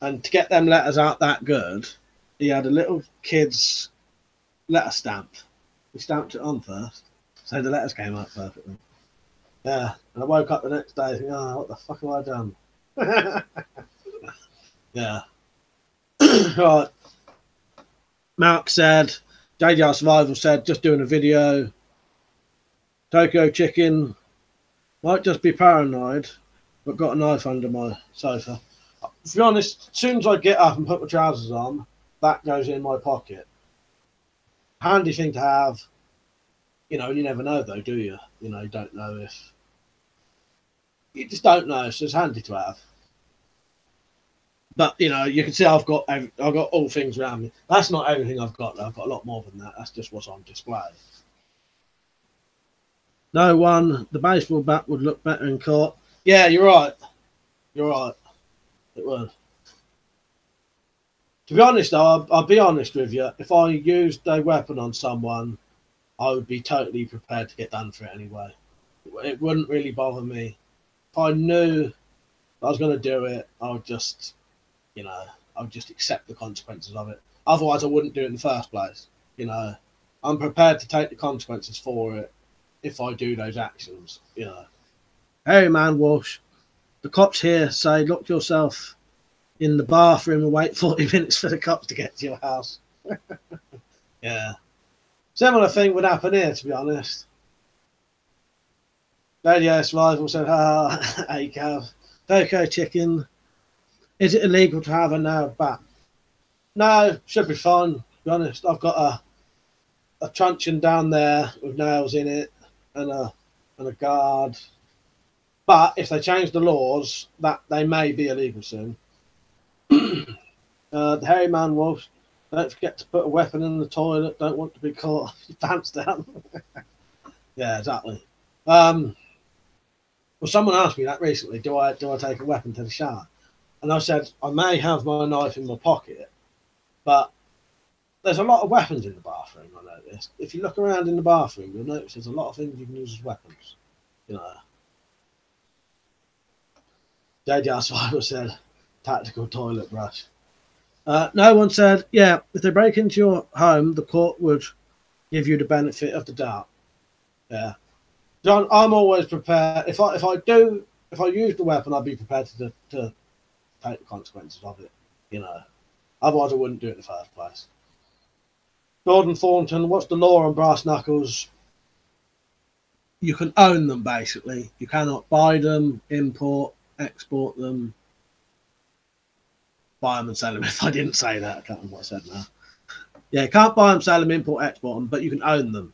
And to get them letters out that good, he had a little kid's letter stamp. He stamped it on first, so the letters came out perfectly. Yeah, and I woke up the next day thinking, oh, what the fuck have I done? Yeah. Right. Mark said, JDR Survival said, just doing a video. Tokyo Chicken might just be paranoid, but got a knife under my sofa. To be honest, as soon as I get up and put my trousers on, that goes in my pocket. Handy thing to have. You know, you never know though, do you? You know, you don't know if... You just don't know, so it's handy to have. But, you know, you can see I've got all things around me. That's not everything I've got, though. I've got a lot more than that. That's just what's on display. No one, the baseball bat would look better in court. Yeah, you're right. You're right. It would. To be honest, though, I'll be honest with you. If I used a weapon on someone, I would be totally prepared to get done for it anyway. It wouldn't really bother me. If I knew I was going to do it, I would just... You know, I would just accept the consequences of it. Otherwise, I wouldn't do it in the first place. You know, I'm prepared to take the consequences for it if I do those actions. You know. Hey, man, Walsh. The cops here say lock yourself in the bathroom and wait 40 minutes for the cops to get to your house. Yeah. Similar thing would happen here, to be honest. Radio Survival said, hey, Cav. Tokyo Chicken. Is it illegal to have a nailed bat? No, should be fine, to be honest. I've got a truncheon down there with nails in it and a guard. But if they change the laws, that they may be illegal soon. The hairy man wolf, don't forget to put a weapon in the toilet. Don't want to be caught your pants down. Yeah, exactly. Well, someone asked me that recently. Do I take a weapon to the shower? And I said, I may have my knife in my pocket, but there's a lot of weapons in the bathroom, I noticed. If you look around in the bathroom, you'll notice there's a lot of things you can use as weapons. You know. JJ Survivor said, tactical toilet brush. No one said, yeah, if they break into your home, the court would give you the benefit of the doubt. Yeah. John, I'm always prepared. If I use the weapon, I'd be prepared to take the consequences of it, you know. Otherwise, I wouldn't do it in the first place. Gordon Thornton, what's the law on brass knuckles? You can own them, basically. You cannot buy them, import, export them, buy them and sell them. If I didn't say that, I can't remember what I said now. Yeah, can't buy them, sell them, import, export them, but you can own them.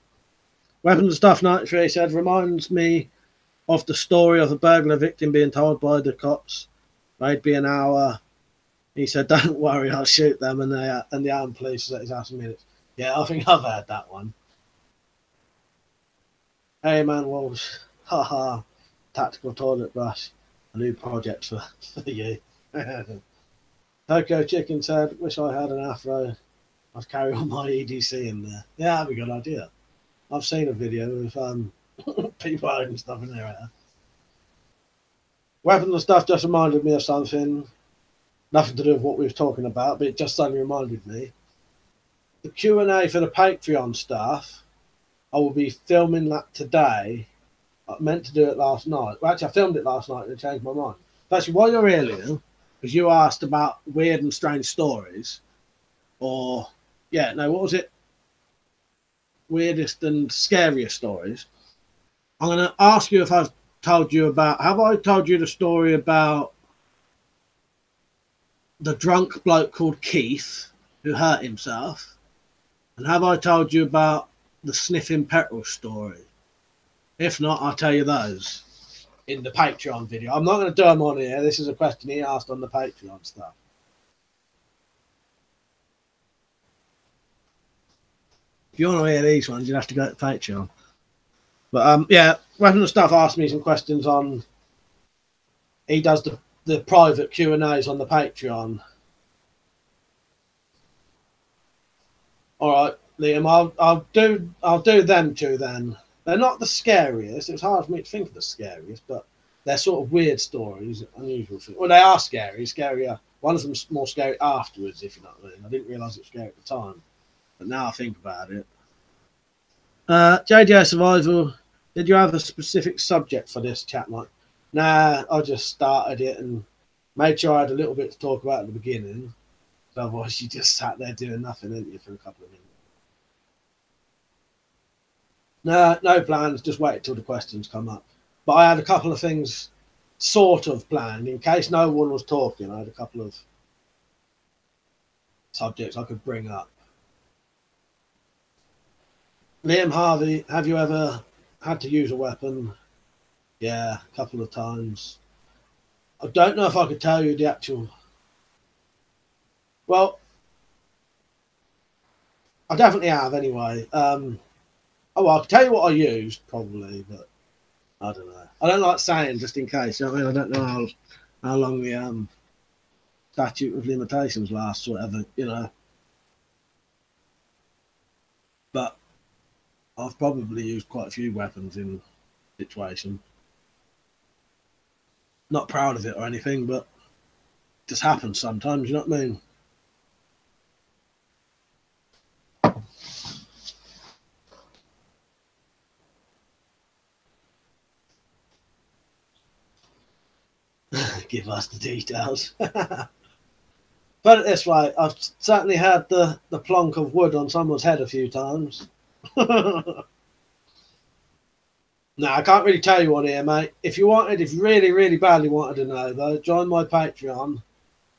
Weapons and Stuff 93 said, reminds me of the story of a burglar victim being told by the cops they'd be an hour. He said, don't worry, I'll shoot them. And the armed police was at his house in minutes. Yeah, I think I've heard that one. Hey, man, Wolves. Haha. Tactical toilet brush. A new project for you. Tokyo Chicken said, wish I had an afro. I'd carry all my EDC in there. Yeah, that'd be a good idea. I've seen a video of people owning stuff in there. Weapons and Stuff just reminded me of something. Nothing to do with what we were talking about, but it just suddenly reminded me. The Q&A for the Patreon stuff, I will be filming that today. I meant to do it last night. Well, actually, I filmed it last night and I changed my mind. But actually, while you're here, Leo, because you asked about weird and strange stories, or, yeah, no, what was it? Weirdest and scariest stories. I'm going to ask you if I've told you about, have I told you the story about the drunk bloke called Keith who hurt himself? And have I told you about the sniffing petrol story? If not, I'll tell you those in the Patreon video. I'm not going to do them on here. This is a question he asked on the Patreon stuff. If you want to hear these ones, you'll have to go to Patreon. But yeah, Weapons and Stuff asked me some questions on. He does the private Q&As on the Patreon. All right, Liam, I'll do them two then. They're not the scariest. It was hard for me to think of the scariest, but they're sort of weird stories, unusual things. Well, they are scary, scarier. One of them's more scary afterwards, if you know what I mean. I didn't realise it was scary at the time, but now I think about it. JDO Survival, did you have a specific subject for this chat, Mike? Nah, I just started it and made sure I had a little bit to talk about at the beginning. So otherwise, you just sat there doing nothing, didn't you, for a couple of minutes? Nah, no plans, just wait till the questions come up. But I had a couple of things sort of planned in case no one was talking. I had a couple of subjects I could bring up. Liam Harvey, have you ever had to use a weapon? Yeah, a couple of times. I don't know if I could tell you the actual. Well, I definitely have anyway. Oh, well, I can tell you what I used probably, but I don't know. I don't like saying just in case. You know what I mean? I don't know how long the statute of limitations lasts, or whatever, you know. But I've probably used quite a few weapons in situations. Not proud of it or anything, but it just happens sometimes, you know what I mean? Give us the details. Put it this way, I've certainly had the plonk of wood on someone's head a few times. No, I can't really tell you on here, mate. If you really, really badly wanted to know, though, join my Patreon,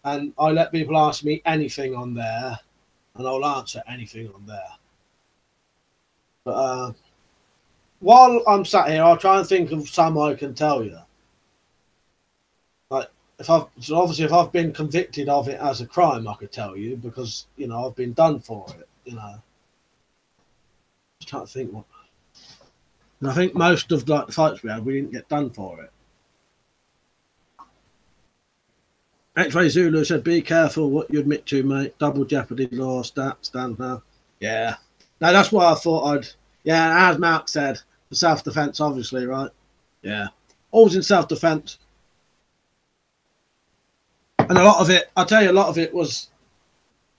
and I let people ask me anything on there, and I'll answer anything on there. But while I'm sat here, I'll try and think of some I can tell you. Like, if I've been convicted of it as a crime, I could tell you, because, you know, I've been done for it, you know. Just trying to think what. And I think most of like the fights we had, we didn't get done for it. X-Ray Zulu said, "Be careful what you admit to, mate. Double jeopardy law stands now." Yeah. No, that's what I thought I'd. Yeah, as Mark said, for self-defense, obviously, right? Yeah. Always in self-defense. And a lot of it, I'll tell you, a lot of it was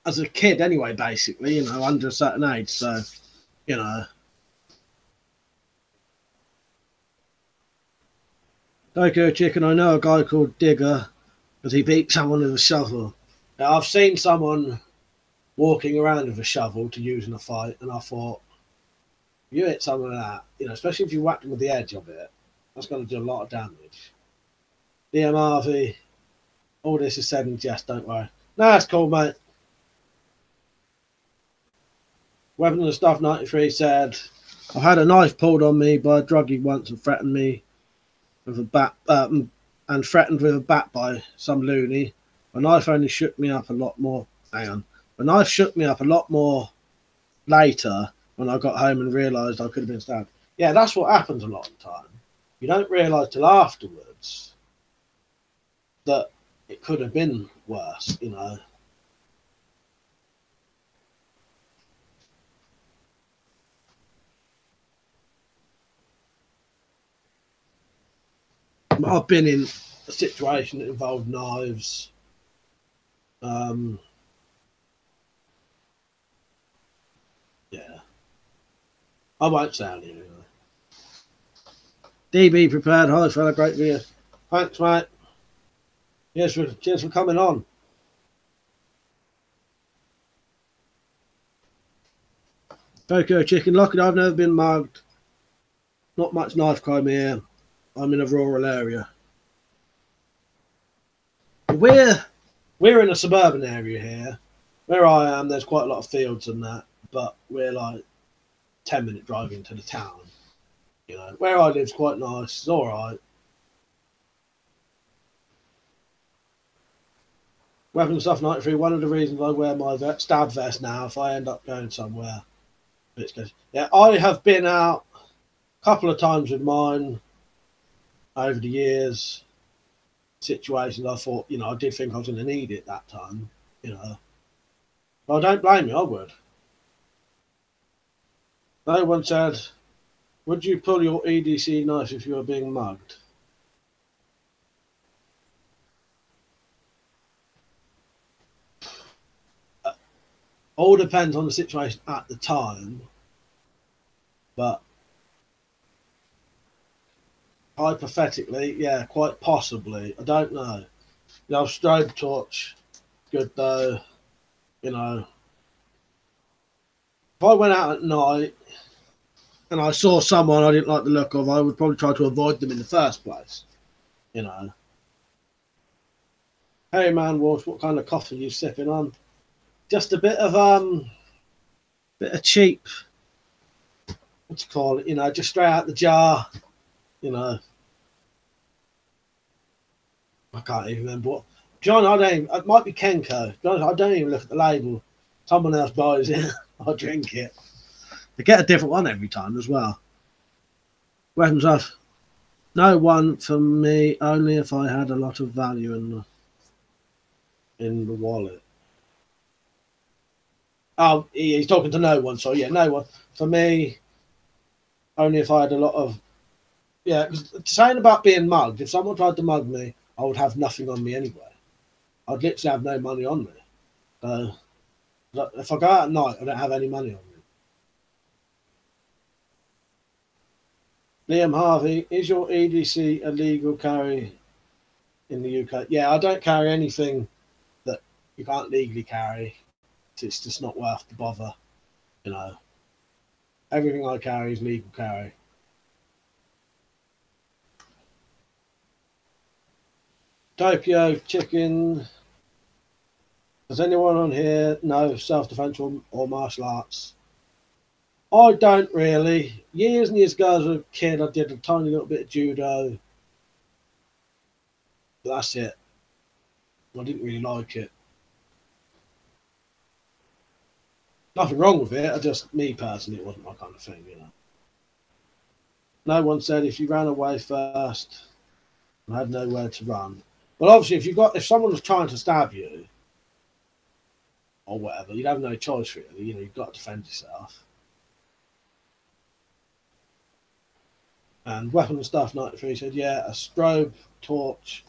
as a kid anyway, basically, you know, under a certain age. So, you know. Tokyo Chicken, I know a guy called Digger because he beat someone with a shovel. Now, I've seen someone walking around with a shovel to use in a fight, and I thought, you hit someone like that, you know, especially if you whack them with the edge of it, that's going to do a lot of damage. DMRV, all this is said in jest, don't worry. No, that's cool, mate. Weapon and Stuff 93 said, I've had a knife pulled on me by a druggie once and threatened me with a bat, and threatened with a bat by some loony. The knife only shook me up a lot more. Hang on. The knife shook me up a lot more later when I got home and realised I could have been stabbed. Yeah, that's what happens a lot of the time. You don't realise till afterwards that it could have been worse, you know. I've been in a situation that involved knives. Yeah. I won't say anything anyway. DB prepared. Hi, fella. Great video. Thanks, mate. Cheers for coming on. Tokyo Chicken. Luckily, I've never been mugged. Not much knife crime here. I'm in a rural area. We're in a suburban area here. Where I am, there's quite a lot of fields and that, but we're like 10-minute drive into the town. You know, where I live's quite nice. It's all right. Weapon Stuff 93. One of the reasons I wear my stab vest now, if I end up going somewhere. Yeah, I have been out a couple of times with mine over the years. Situations I thought, you know, I did think I was going to need it that time, you know. But I don't blame you, I would. No one said, would you pull your EDC knife if you were being mugged? All depends on the situation at the time, but hypothetically, yeah, quite possibly. I don't know. You know, strobe torch, good though. You know, if I went out at night and I saw someone I didn't like the look of, I would probably try to avoid them in the first place. You know. Hey man, Walsh, what kind of coffee are you sipping on? Just a bit of cheap. What you call it? You know, just straight out the jar. You know, I can't even remember what. John, I don't. It might be Kenko. John, I don't even look at the label. Someone else buys it. I drink it. They get a different one every time as well. Weapons off. No one for me. Only if I had a lot of value in the wallet. Oh, he's talking to no one. So yeah, no one for me. Only if I had a lot of. Yeah, saying about being mugged. If someone tried to mug me, I would have nothing on me anyway. I'd literally have no money on me. So if I go out at night, I don't have any money on me. Liam Harvey, is your EDC a legal carry in the UK? Yeah, I don't carry anything that you can't legally carry. It's just not worth the bother. You know, everything I carry is legal carry. Tokyo Chicken. Does anyone on here know self-defense or martial arts? I don't really. Years and years ago as a kid, I did a tiny little bit of judo. But that's it. I didn't really like it. Nothing wrong with it. I just, me personally, it wasn't my kind of thing, you know. No one said if you ran away first and had nowhere to run. Well, obviously, if someone was trying to stab you or whatever, you'd have no choice really. You know, you've got to defend yourself. And weapon and stuff 93 said, yeah, a strobe torch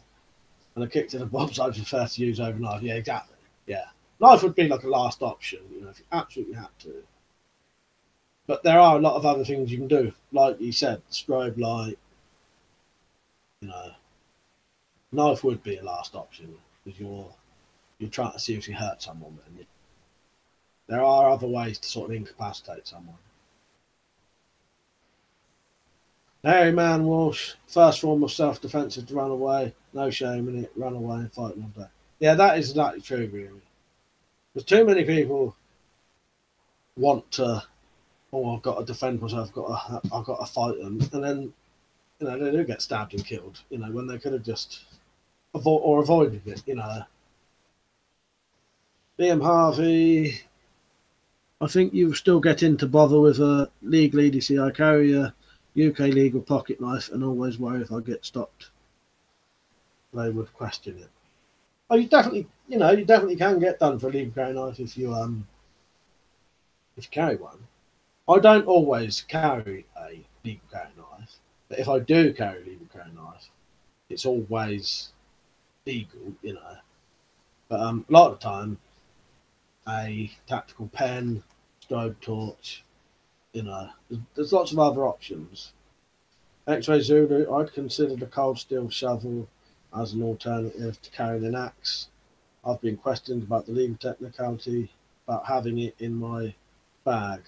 and a kick to the bobs I'd prefer to use over knife. Yeah, exactly. Yeah. Knife would be like a last option, you know, if you absolutely had to. But there are a lot of other things you can do. Like you said, strobe light, you know. Knife would be a last option because you're trying to seriously hurt someone. Then there are other ways to sort of incapacitate someone. Harry Man Walsh, first form of self-defense is to run away. No shame in it. Run away and fight one day. Yeah, that is exactly true, really. Because too many people want to, oh, I've got to defend myself. I've got to fight them, and then you know they do get stabbed and killed. You know when they could have just avoided it. You know. Liam Harvey, I think you still get into bother with a legal EDC. I carry a UK legal pocket knife and always worry if I get stopped. They would question it. Oh, you definitely can get done for a legal carry knife if you carry one. I don't always carry a legal carry knife, but if I do carry a legal carry knife, it's always legal, you know. But a lot of the time, a tactical pen, strobe torch, you know, there's lots of other options. X-Ray Zulu, I'd consider the cold steel shovel as an alternative to carrying an axe. I've been questioned about the legal technicality about having it in my bag.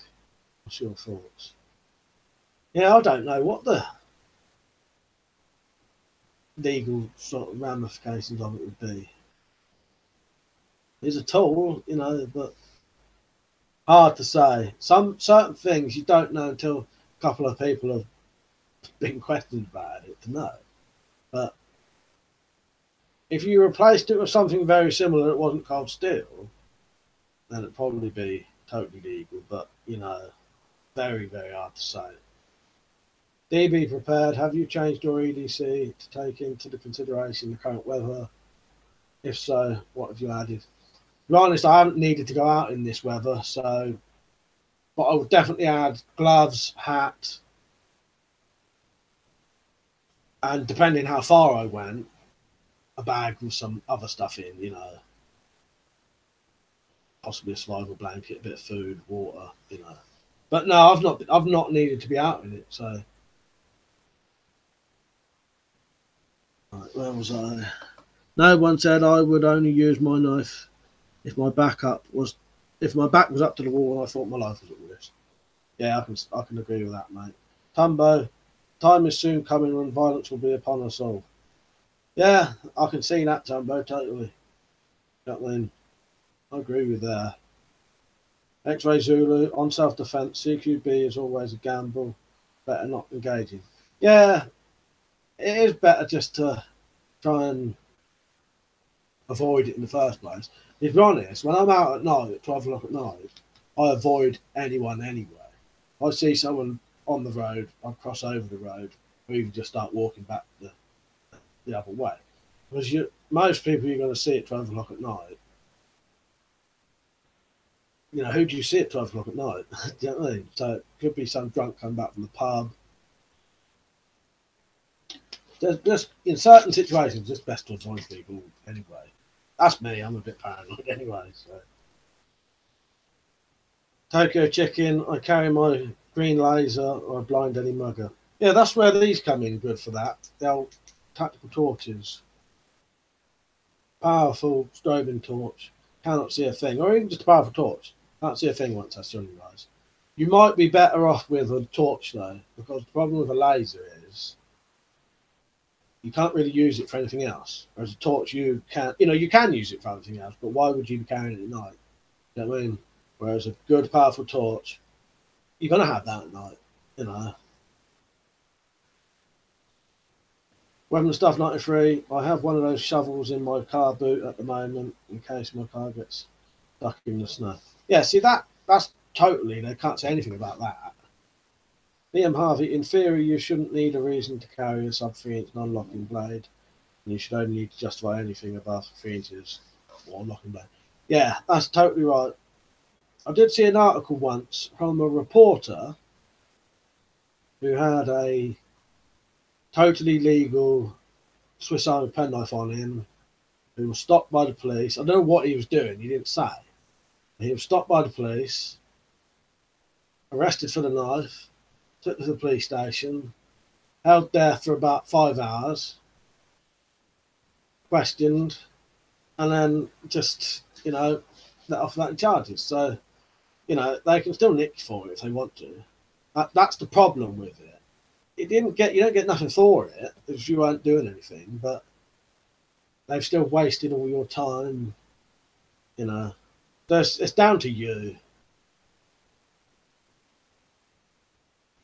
What's your thoughts? Yeah, I don't know what the legal sort of ramifications of it would be. It's a tool, you know, but hard to say. Some certain things you don't know until a couple of people have been questioned about it to know. But if you replaced it with something very similar that wasn't cold steel, then it'd probably be totally legal. But, you know, very, very hard to say. DB prepared. Have you changed your EDC to take into the consideration the current weather? If so, what have you added? To be honest, I haven't needed to go out in this weather, so but I would definitely add gloves, hat, and depending how far I went, a bag with some other stuff in, you know. possibly a survival blanket, a bit of food, water, you know. But no, I've not needed to be out in it. So, right, where was I? No one said I would only use my knife if my back was up to the wall and I thought my life was at risk. Yeah, I can agree with that, mate. Tumbo, time is soon coming when violence will be upon us all. Yeah, I can see that, Tumbo, totally. You know what I mean? I agree with that. X-Ray Zulu, on self-defense, CQB is always a gamble. Better not engaging. Yeah, it is better just to try and avoid it in the first place. To be honest, when I'm out at night, at 12 o'clock at night, I avoid anyone anyway. I see someone on the road, I cross over the road, or even just start walking back the other way. Because most people you're going to see at 12 o'clock at night, you know, who do you see at 12 o'clock at night? Do you know what I mean? So it could be some drunk coming back from the pub. Just in certain situations, it's best to avoid people anyway. That's me. I'm a bit paranoid anyway. So Tokyo Chicken. I carry my green laser or I blind any mugger. Yeah, that's where these come in good for that. The old tactical torches. Powerful strobing torch. Cannot see a thing. Or even just a powerful torch. Can't see a thing once that's sunrise. You might be better off with a torch though, because the problem with a laser is you can't really use it for anything else. Whereas a torch, you can use it for anything else, but why would you be carrying it at night? You know what I mean? Whereas a good, powerful torch, you're going to have that at night, you know. Weapon Stuff 93, I have one of those shovels in my car boot at the moment in case my car gets stuck in the snow. Yeah, see, that's totally, they can't say anything about that. Liam Harvey, in theory, you shouldn't need a reason to carry a sub 3 inch non-locking blade. And you should only need to justify anything above 3 inches or locking blade. Yeah, that's totally right. I did see an article once from a reporter who had a totally legal Swiss Army penknife on him, who was stopped by the police. I don't know what he was doing, he didn't say. He was stopped by the police, arrested for the knife, took to the police station, held there for about 5 hours, questioned, and then just, you know, let off that charges. So, you know, they can still nick you for it if they want to. That's the problem with it. You don't get nothing for it if you weren't doing anything, but they've still wasted all your time, you know. So it's down to you.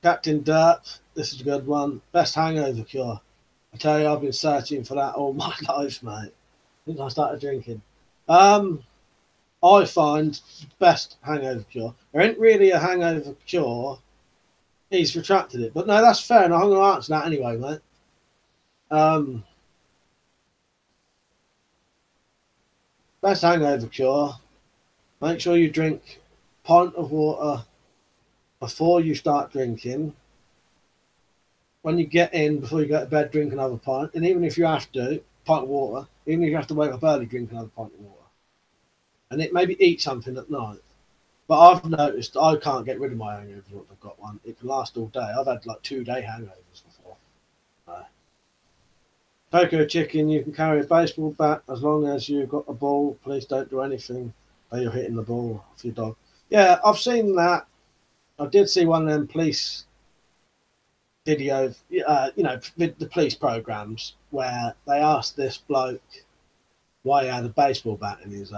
Captain Derp, this is a good one. Best hangover cure. I tell you, I've been searching for that all my life, mate, since I started drinking. I find best hangover cure. There ain't really a hangover cure. He's retracted it, but no, that's fair enough. I'm going to answer that anyway, mate. Best hangover cure. Make sure you drink a pint of water before you start drinking. When you get in, before you go to bed, drink another pint. And even if you have to, pint of water. Even if you have to wake up early, drink another pint of water. And it maybe eat something at night. But I've noticed I can't get rid of my hangover once I've got one. It can last all day. I've had like 2-day hangovers before. Tokyo Chicken, you can carry a baseball bat as long as you've got a ball. Please don't do anything where you're hitting the ball for your dog. Yeah, I've seen that. I did see one of them police videos, you know, the police programs where they asked this bloke why he had a baseball bat in his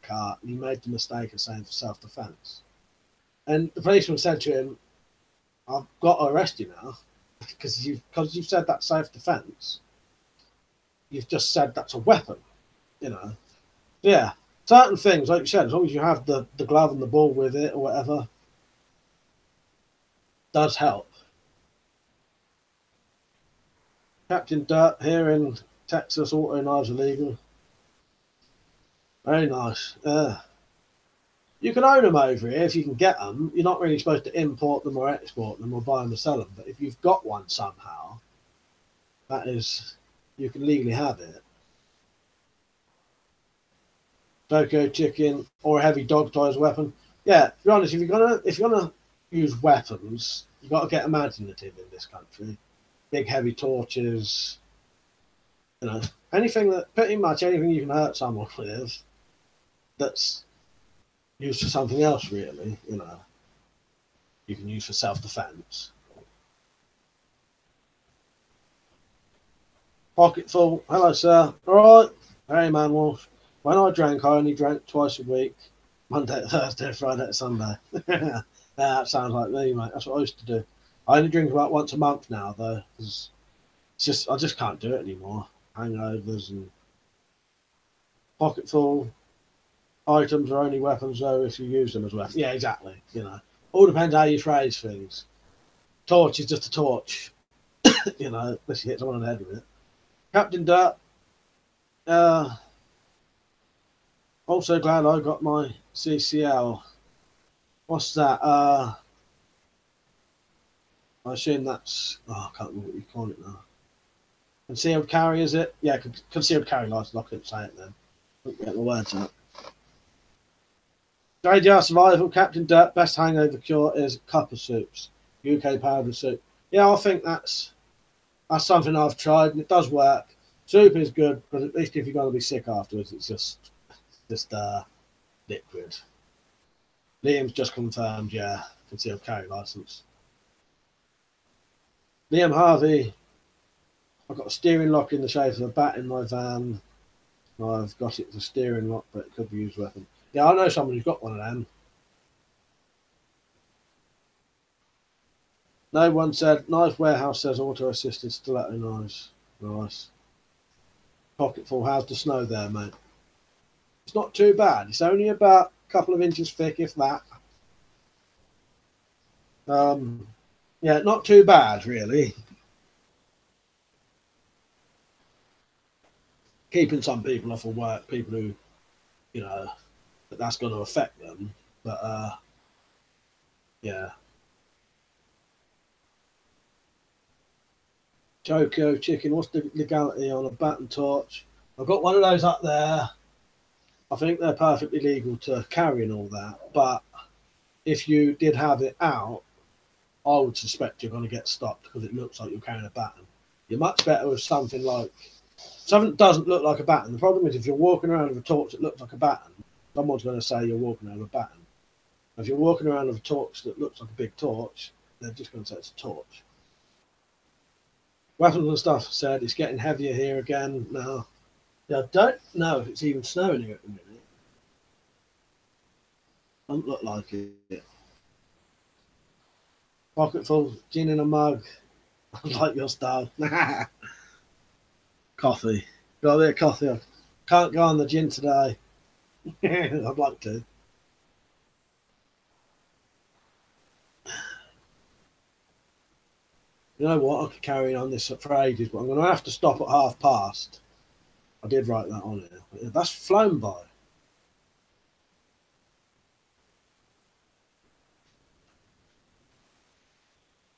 car, and he made the mistake of saying for self-defense. And the policeman said to him, "I've got to arrest you now because you've said that's self-defense. You've just said that's a weapon, you know." Yeah, certain things, like you said, as long as you have the glove and the ball with it or whatever, does help. Captain Dirt here in Texas, auto knives are legal. Very nice. You can own them over here if you can get them. You're not really supposed to import them or export them or buy them or sell them. But if you've got one somehow, that is, you can legally have it. Tokyo chicken, or a heavy dog toy as a weapon. Yeah, to be honest, if you're gonna use weapons, you got to get imaginative in this country. Big heavy torches, you know, anything that pretty much anything you can hurt someone with, that's used for something else. Really, you know, you can use for self-defense. Pocket full. Hello, sir. All right. Hey, man, Wolf. When I drank, I only drank twice a week. Monday, Thursday, Friday, Sunday. Yeah, that sounds like me, mate. That's what I used to do. I only drink about once a month now, though, because I just can't do it anymore. Hangovers and pocket full items are only weapons, though, if you use them as weapons. Yeah, exactly. You know, all depends how you phrase things. Torch is just a torch, you know, unless you hit someone on the head with it. Captain Dirt. Also glad I got my CCL. What's that? I assume that's. Oh, I can't remember what you call it now. Concealed carry, is it? Yeah, concealed carry license. I couldn't say it then. Couldn't get my words out. JDR Survival, Captain Dirt, best hangover cure is cup of soups. UK powder soup. Yeah, I think that's something I've tried and it does work. Soup is good because at least if you're going to be sick afterwards, it's just liquid. Liam's just confirmed, yeah, concealed carry license. Liam Harvey, I've got a steering lock in the shape of a bat in my van. I've got it as a steering lock, but it could be used weapon. Yeah, I know someone who's got one of them. No one said, Knife Warehouse says auto-assisted stiletto knives. Nice. Pocketful, how's the snow there, mate? It's not too bad. It's only about a couple of inches thick, if that. Yeah, not too bad, really. Keeping some people off of work, people who, you know, that's going to affect them. But, yeah. Tokyo chicken, what's the legality on a bat and torch? I've got one of those up there. I think they're perfectly legal to carry and all that. But if you did have it out, I would suspect you're going to get stopped because it looks like you're carrying a baton. You're much better with something that doesn't look like a baton. The problem is if you're walking around with a torch that looks like a baton, someone's going to say you're walking around with a baton. If you're walking around with a torch that looks like a big torch, they're just going to say it's a torch. Weapons and stuff said it's getting heavier here again now. Yeah, I don't know if it's even snowing here at the minute. Doesn't look like it. Pocket full, gin in a mug. I like your style. Coffee. Got a bit of coffee. I can't go on the gin today. I'd like to. You know what? I could carry on this for ages, but I'm going to have to stop at past. I did write that on here. That's flown by.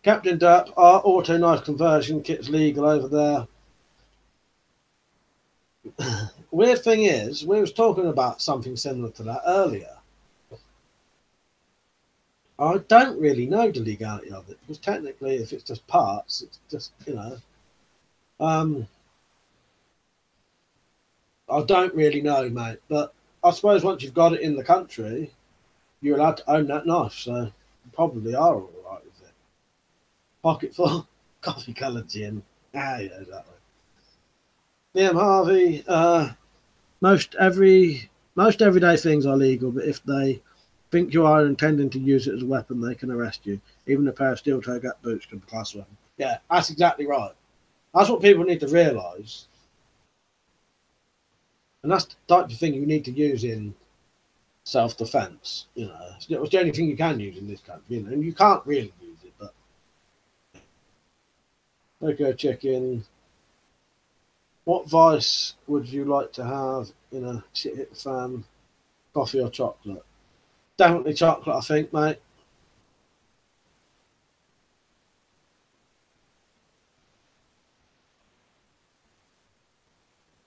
Captain Dirt, our auto knife conversion kit's legal over there. Weird thing is, we was talking about something similar to that earlier. I don't really know the legality of it because technically, if it's just parts, it's just, you know. I don't really know, mate. But I suppose once you've got it in the country, you're allowed to own that knife, so you probably are all right with it. Pocket full, coffee coloured gin. Ah, yeah, exactly. Liam Harvey, most everyday things are legal, but if they think you are intending to use it as a weapon, they can arrest you. Even a pair of steel-toe gap boots can be classed as a weapon. Yeah, that's exactly right. That's what people need to realise. And that's the type of thing you need to use in self-defence. You know, it's the only thing you can use in this country. You know, and you can't really use it, but okay, chicken. What vice would you like to have in a shit hit the fan? Coffee or chocolate? Definitely chocolate, I think, mate.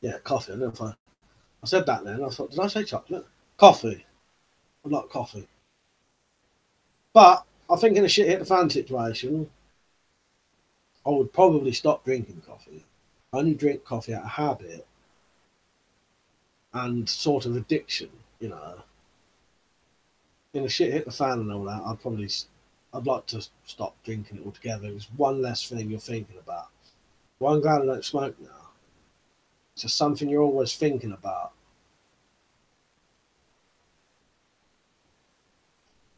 Yeah, coffee. I don't know if I said that then. I thought, did I say chocolate? Coffee. I like coffee. But I think in a shit hit the fan situation, I would probably stop drinking coffee. I only drink coffee out of habit and sort of addiction, you know. In a shit hit the fan and all that, I'd like to stop drinking it altogether. It's one less thing you're thinking about. Well, I'm glad I don't smoke now. It's just something you're always thinking about.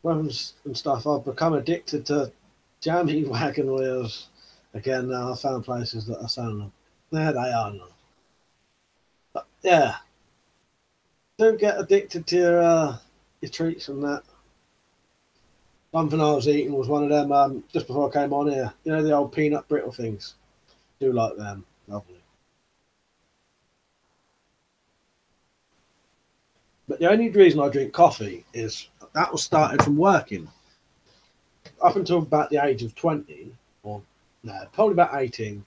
Weapons and stuff. I've become addicted to jammy wagon wheels. Again, now I found places that are selling them. There they are now. But yeah, don't get addicted to your treats and that. Something I was eating was one of them just before I came on here. You know the old peanut brittle things. Do like them. Lovely. But the only reason I drink coffee is that was started from working. Up until about the age of 20, or no, probably about 18.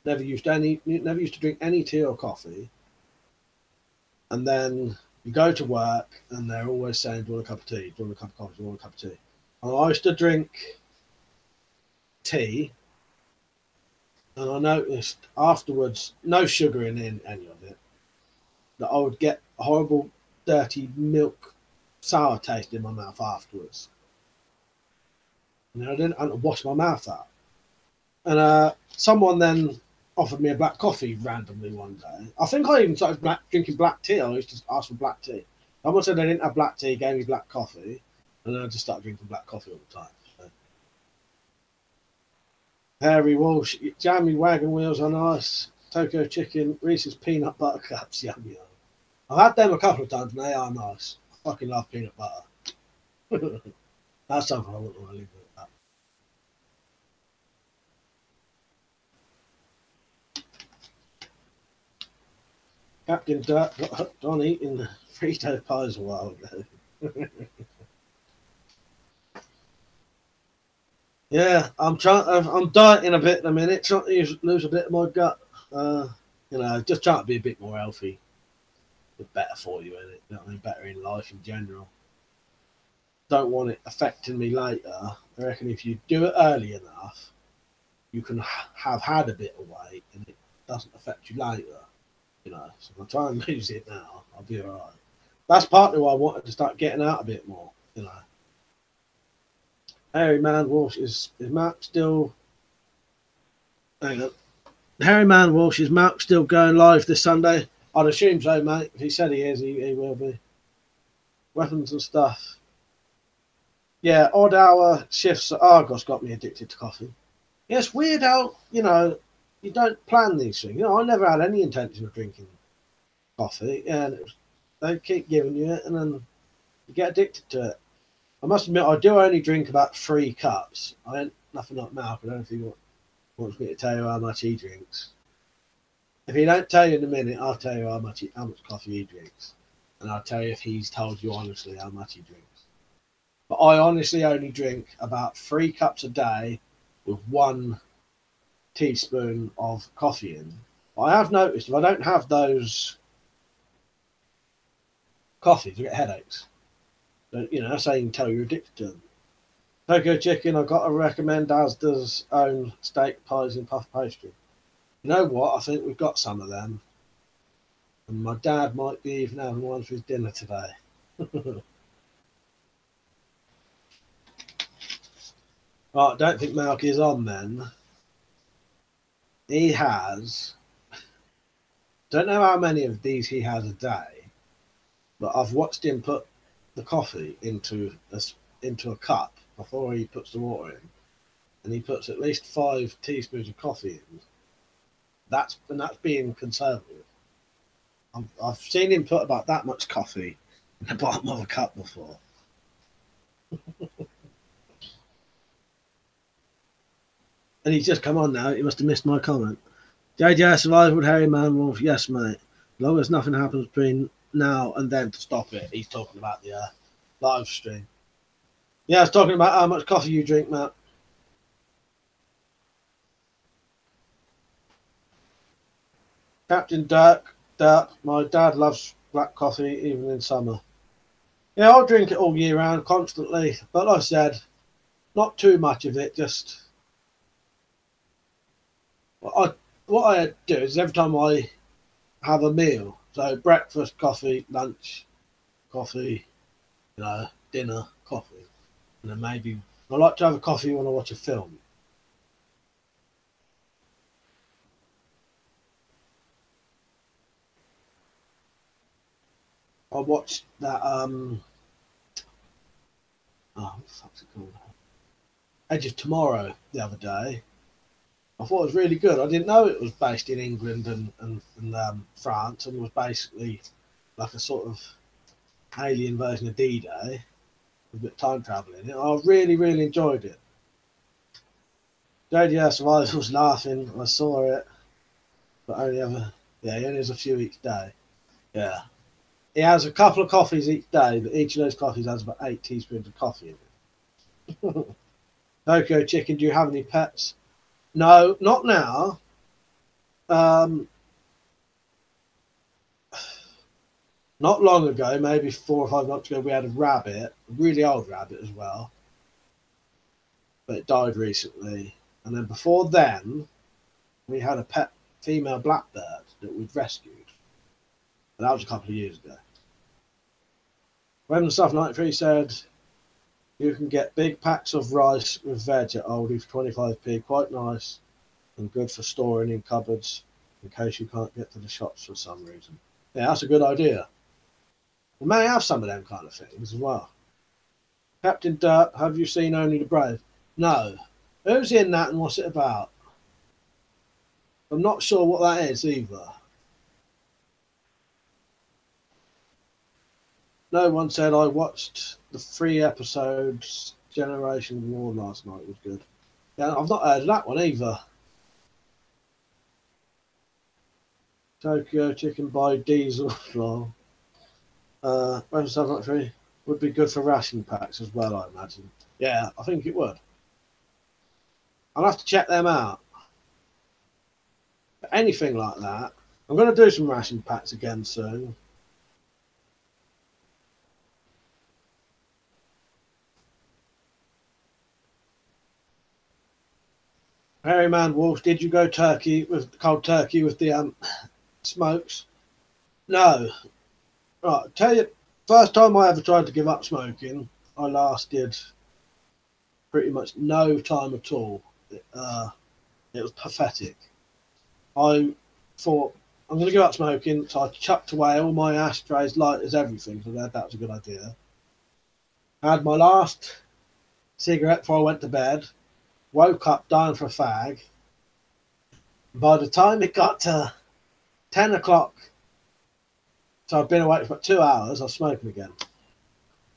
Never used to drink any tea or coffee. And then you go to work and they're always saying, do you want a cup of tea? Do you want a cup of coffee? Do you want a cup of tea? And I used to drink tea. And I noticed afterwards, no sugar in any of it, that I would get a horrible, dirty milk, sour taste in my mouth afterwards. And I didn't have to wash my mouth out. And someone then offered me a black coffee randomly one day. I think I even started drinking black tea. I used to ask for black tea. Someone said they didn't have black tea, gave me black coffee, and then I just started drinking black coffee all the time. So. Hairy Walsh, jammy wagon wheels are nice. Tokyo chicken, Reese's peanut butter cups, yum yum. I've had them a couple of times and they are nice. I fucking love peanut butter. That's something I wouldn't want to live with. Captain Dirt got hooked on eating Frito pies a while ago. Yeah, I'm dieting a bit in a minute, trying to lose a bit of my gut. You know, just trying to be a bit more healthy. It's better for you, isn't it? You know what I mean? Better in life in general. Don't want it affecting me later. I reckon if you do it early enough, you can have had a bit of weight and it doesn't affect you later. You know, so if I try and lose it now, I'll be all right. That's partly why I wanted to start getting out a bit more, you know. Harry Man Walsh is Mark still? Hang on. Harry Man Walsh, is Mark still going live this Sunday? I'd assume so, mate. If he said he is, he will be. Weapons and stuff. Yeah, odd hour shifts at Argos got me addicted to coffee. Yeah, it's weird how, you know, you don't plan these things. You know, I never had any intention of drinking coffee, and they keep giving you it, and then you get addicted to it. I must admit, I do only drink about 3 cups. I ain't nothing like Malcolm. I don't know if he wants me to tell you how much he drinks. If he don't tell you in a minute, I'll tell you how much coffee he drinks, and I'll tell you if he's told you honestly how much he drinks. But I honestly only drink about 3 cups a day with 1 teaspoon of coffee in. But I have noticed if I don't have those coffees, I get headaches. But, you know, that's how you can tell you're addicted to them. Tokyo Chicken, I've got to recommend Asda's own steak pies and puff pastry. You know what? I think we've got some of them. And my dad might be even having one for his dinner today. Right, I don't think Malky is on then. He has, don't know how many of these he has a day, but I've watched him put the coffee into a cup before he puts the water in, and he puts at least 5 teaspoons of coffee in. That's being conservative. I've seen him put about that much coffee in the bottom of a cup before. And he's just come on now. He must have missed my comment. JJ survived with Harry Man Wolf. Yes, mate. As long as nothing happens between now and then to stop it. He's talking about the live stream. Yeah, I was talking about how much coffee you drink, Matt. Captain Dirk My dad loves black coffee even in summer. Yeah, I'll drink it all year round, constantly. But like I said, not too much of it. Just what I do is every time I have a meal, so breakfast, coffee, lunch, coffee, dinner, coffee, and then maybe I like to have a coffee when I watch a film. I watched that what the fuck's it called? Edge of Tomorrow the other day. I thought it was really good. I didn't know it was based in England and France, and was basically like a sort of alien version of D-Day with a bit of time travel in it. I really, really enjoyed it. JDR Survivor was laughing. I saw it, but he only has a few each day. Yeah. He has a couple of coffees each day, but each of those coffees has about 8 teaspoons of coffee in it. Tokyo Chicken, do you have any pets? No, not now. Not long ago, maybe 4 or 5 months ago, we had a rabbit, a really old rabbit as well, but it died recently. And then before then, we had a pet female blackbird that we'd rescued. And that was a couple of years ago. When the Stuff 93 said, you can get big packs of rice with veg at Aldi for 25p, quite nice and good for storing in cupboards in case you can't get to the shops for some reason. Yeah, that's a good idea. We may have some of them kind of things as well. Captain Dirt, have you seen Only the Brave? No. Who's in that and what's it about? I'm not sure what that is either. No one said I watched the 3 episodes Generation War last night. It was good. Yeah, I've not heard of that one either. Tokyo Chicken by Diesel Floor. When 7.3 would be good for ration packs as well, I imagine. Yeah, I think it would. I'll have to check them out. But anything like that. I'm going to do some ration packs again soon. Hairy Man Wolf, did you go cold turkey with the smokes? No. Right, I'll tell you, first time I ever tried to give up smoking, I lasted pretty much no time at all. It was pathetic. I thought, I'm going to give up smoking, so I chucked away all my ashtrays, lighters, everything, so that was a good idea. I had my last cigarette before I went to bed. Woke up dying for a fag. By the time it got to 10 o'clock, so I've been awake for about 2 hours, I was smoking again.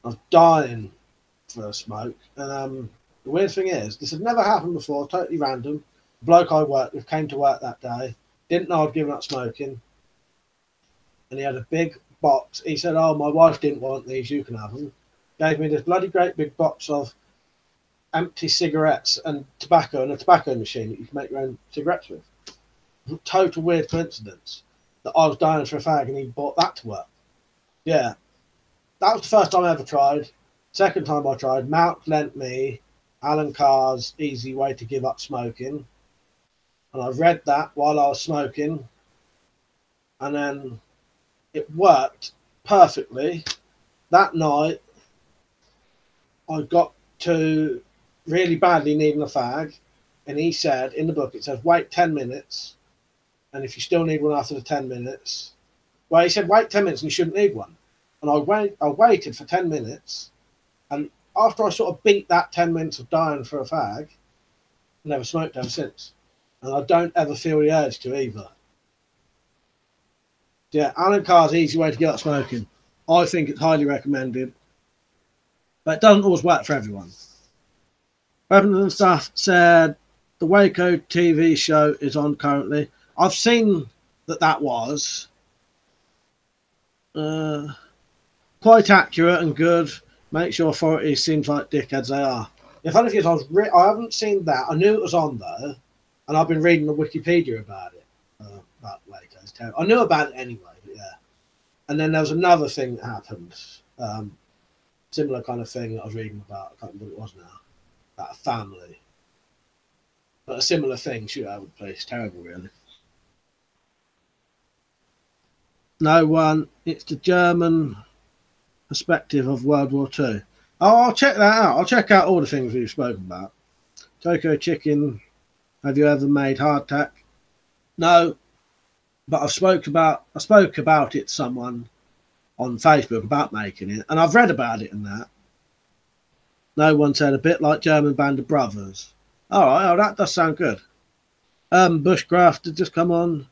I was dying for a smoke. And the weird thing is, this had never happened before, totally random. The bloke I worked with came to work that day, didn't know I'd given up smoking. And he had a big box. He said, oh, my wife didn't want these, you can have them. Gave me this bloody great big box of empty cigarettes and tobacco, and a tobacco machine that you can make your own cigarettes with. Total weird coincidence that I was dying for a fag and he bought that to work. Yeah, that was the first time I ever tried. Second time I tried, Mount lent me Alan Carr's Easy Way to Give Up Smoking, and I read that while I was smoking, and then it worked perfectly. That night I got to really badly needing a fag, and he said in the book, it says wait 10 minutes, and if you still need one after the 10 minutes, well, he said wait 10 minutes and you shouldn't need one. And I waited for 10 minutes, and after I sort of beat that 10 minutes of dying for a fag, I never smoked ever since, and I don't ever feel the urge to either. Yeah, Alan Carr's Easy Way to Give Up Smoking, I think it's highly recommended, but it doesn't always work for everyone. Weapons and Stuff said the Waco TV show is on currently. I've seen that was quite accurate and good. Make sure authorities seems like dickheads they are. If anything, I haven't seen that. I knew it was on though, and I've been reading the Wikipedia about it. But Waco's terrible. I knew about it anyway, but yeah. And then there was another thing that happened. Similar kind of thing that I was reading about. I can't remember what it was now. About a family. But a similar thing, shootout with police. Terrible, really. No one. It's the German perspective of World War II. Oh, I'll check that out. I'll check out all the things we've spoken about. Tokyo Chicken. Have you ever made hardtack? No, but I spoke about it to someone on Facebook about making it, and I've read about it and that. No one said a bit like German Band of Brothers. All right, oh, that does sound good. Bushcraft had just come on.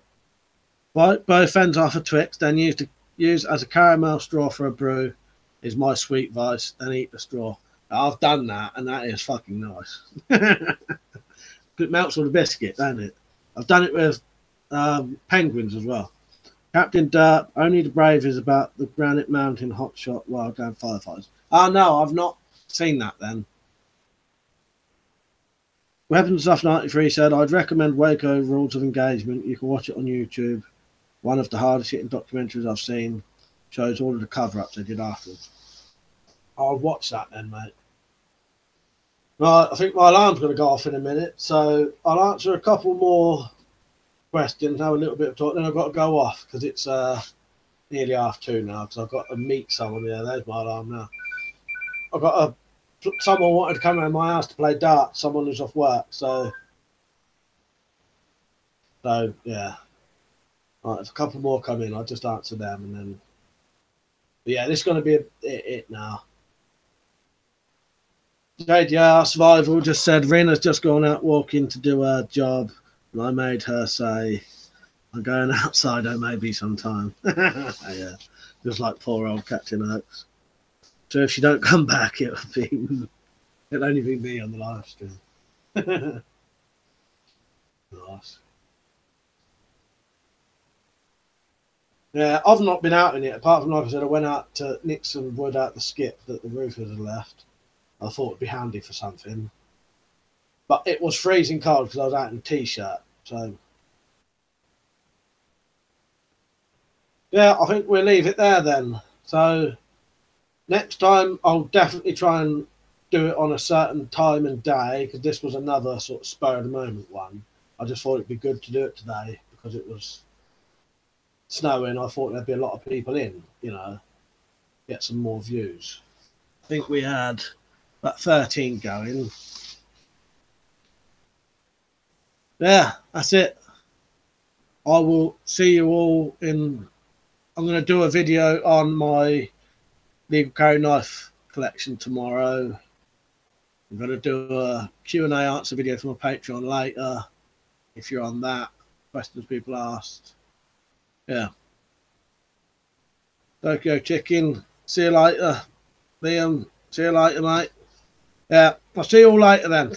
Right, both ends off a Twix, then use as a caramel straw for a brew is my sweet vice, then eat the straw. I've done that, and that is fucking nice. It melts all the biscuit, doesn't it? I've done it with penguins as well. Captain Dirt, Only the Brave is about the Granite Mountain hotshot wildland firefighters. Oh, no, I've not seen that then. Weapons Stuff 93 said, I'd recommend Waco Rules of Engagement. You can watch it on YouTube. One of the hardest hitting documentaries I've seen. Shows all of the cover-ups they did afterwards. I'll watch that then, mate. Right, I think my alarm's going to go off in a minute, so I'll answer a couple more questions, have a little bit of talk, then I've got to go off because it's nearly 2:30 now because I've got to meet someone. Yeah, there's my alarm now. I've got someone wanted to come around my house to play darts, someone who's off work, so yeah. Right, if a couple more come in, I'll just answer them and then. But yeah, this is going to be it now. JDR Survival just said Rina's just gone out walking to do her job, and I made her say, I'm going outside, maybe sometime. Yeah, just like poor old Captain Oaks. So if she don't come back, it'll only be me on the live stream. Nice. Yeah, I've not been out in it, apart from, like I said, I went out to nick some wood out the skip that the roofers had left. I thought it'd be handy for something. But it was freezing cold because I was out in a t-shirt. So, yeah, I think we'll leave it there then. So, next time I'll definitely try and do it on a certain time and day because this was another sort of spur of the moment one. I just thought it'd be good to do it today because it was snowing. I thought there'd be a lot of people in, get some more views. I think we had about 13 going. Yeah, that's it. I will see you all in. I'm going to do a video on my legal carry knife collection tomorrow. I'm going to do a Q&A answer video for my Patreon later. If you're on that, questions people asked. Yeah. Tokyo Chicken. See you later. Liam, see you later, mate. Yeah, I'll see you all later then.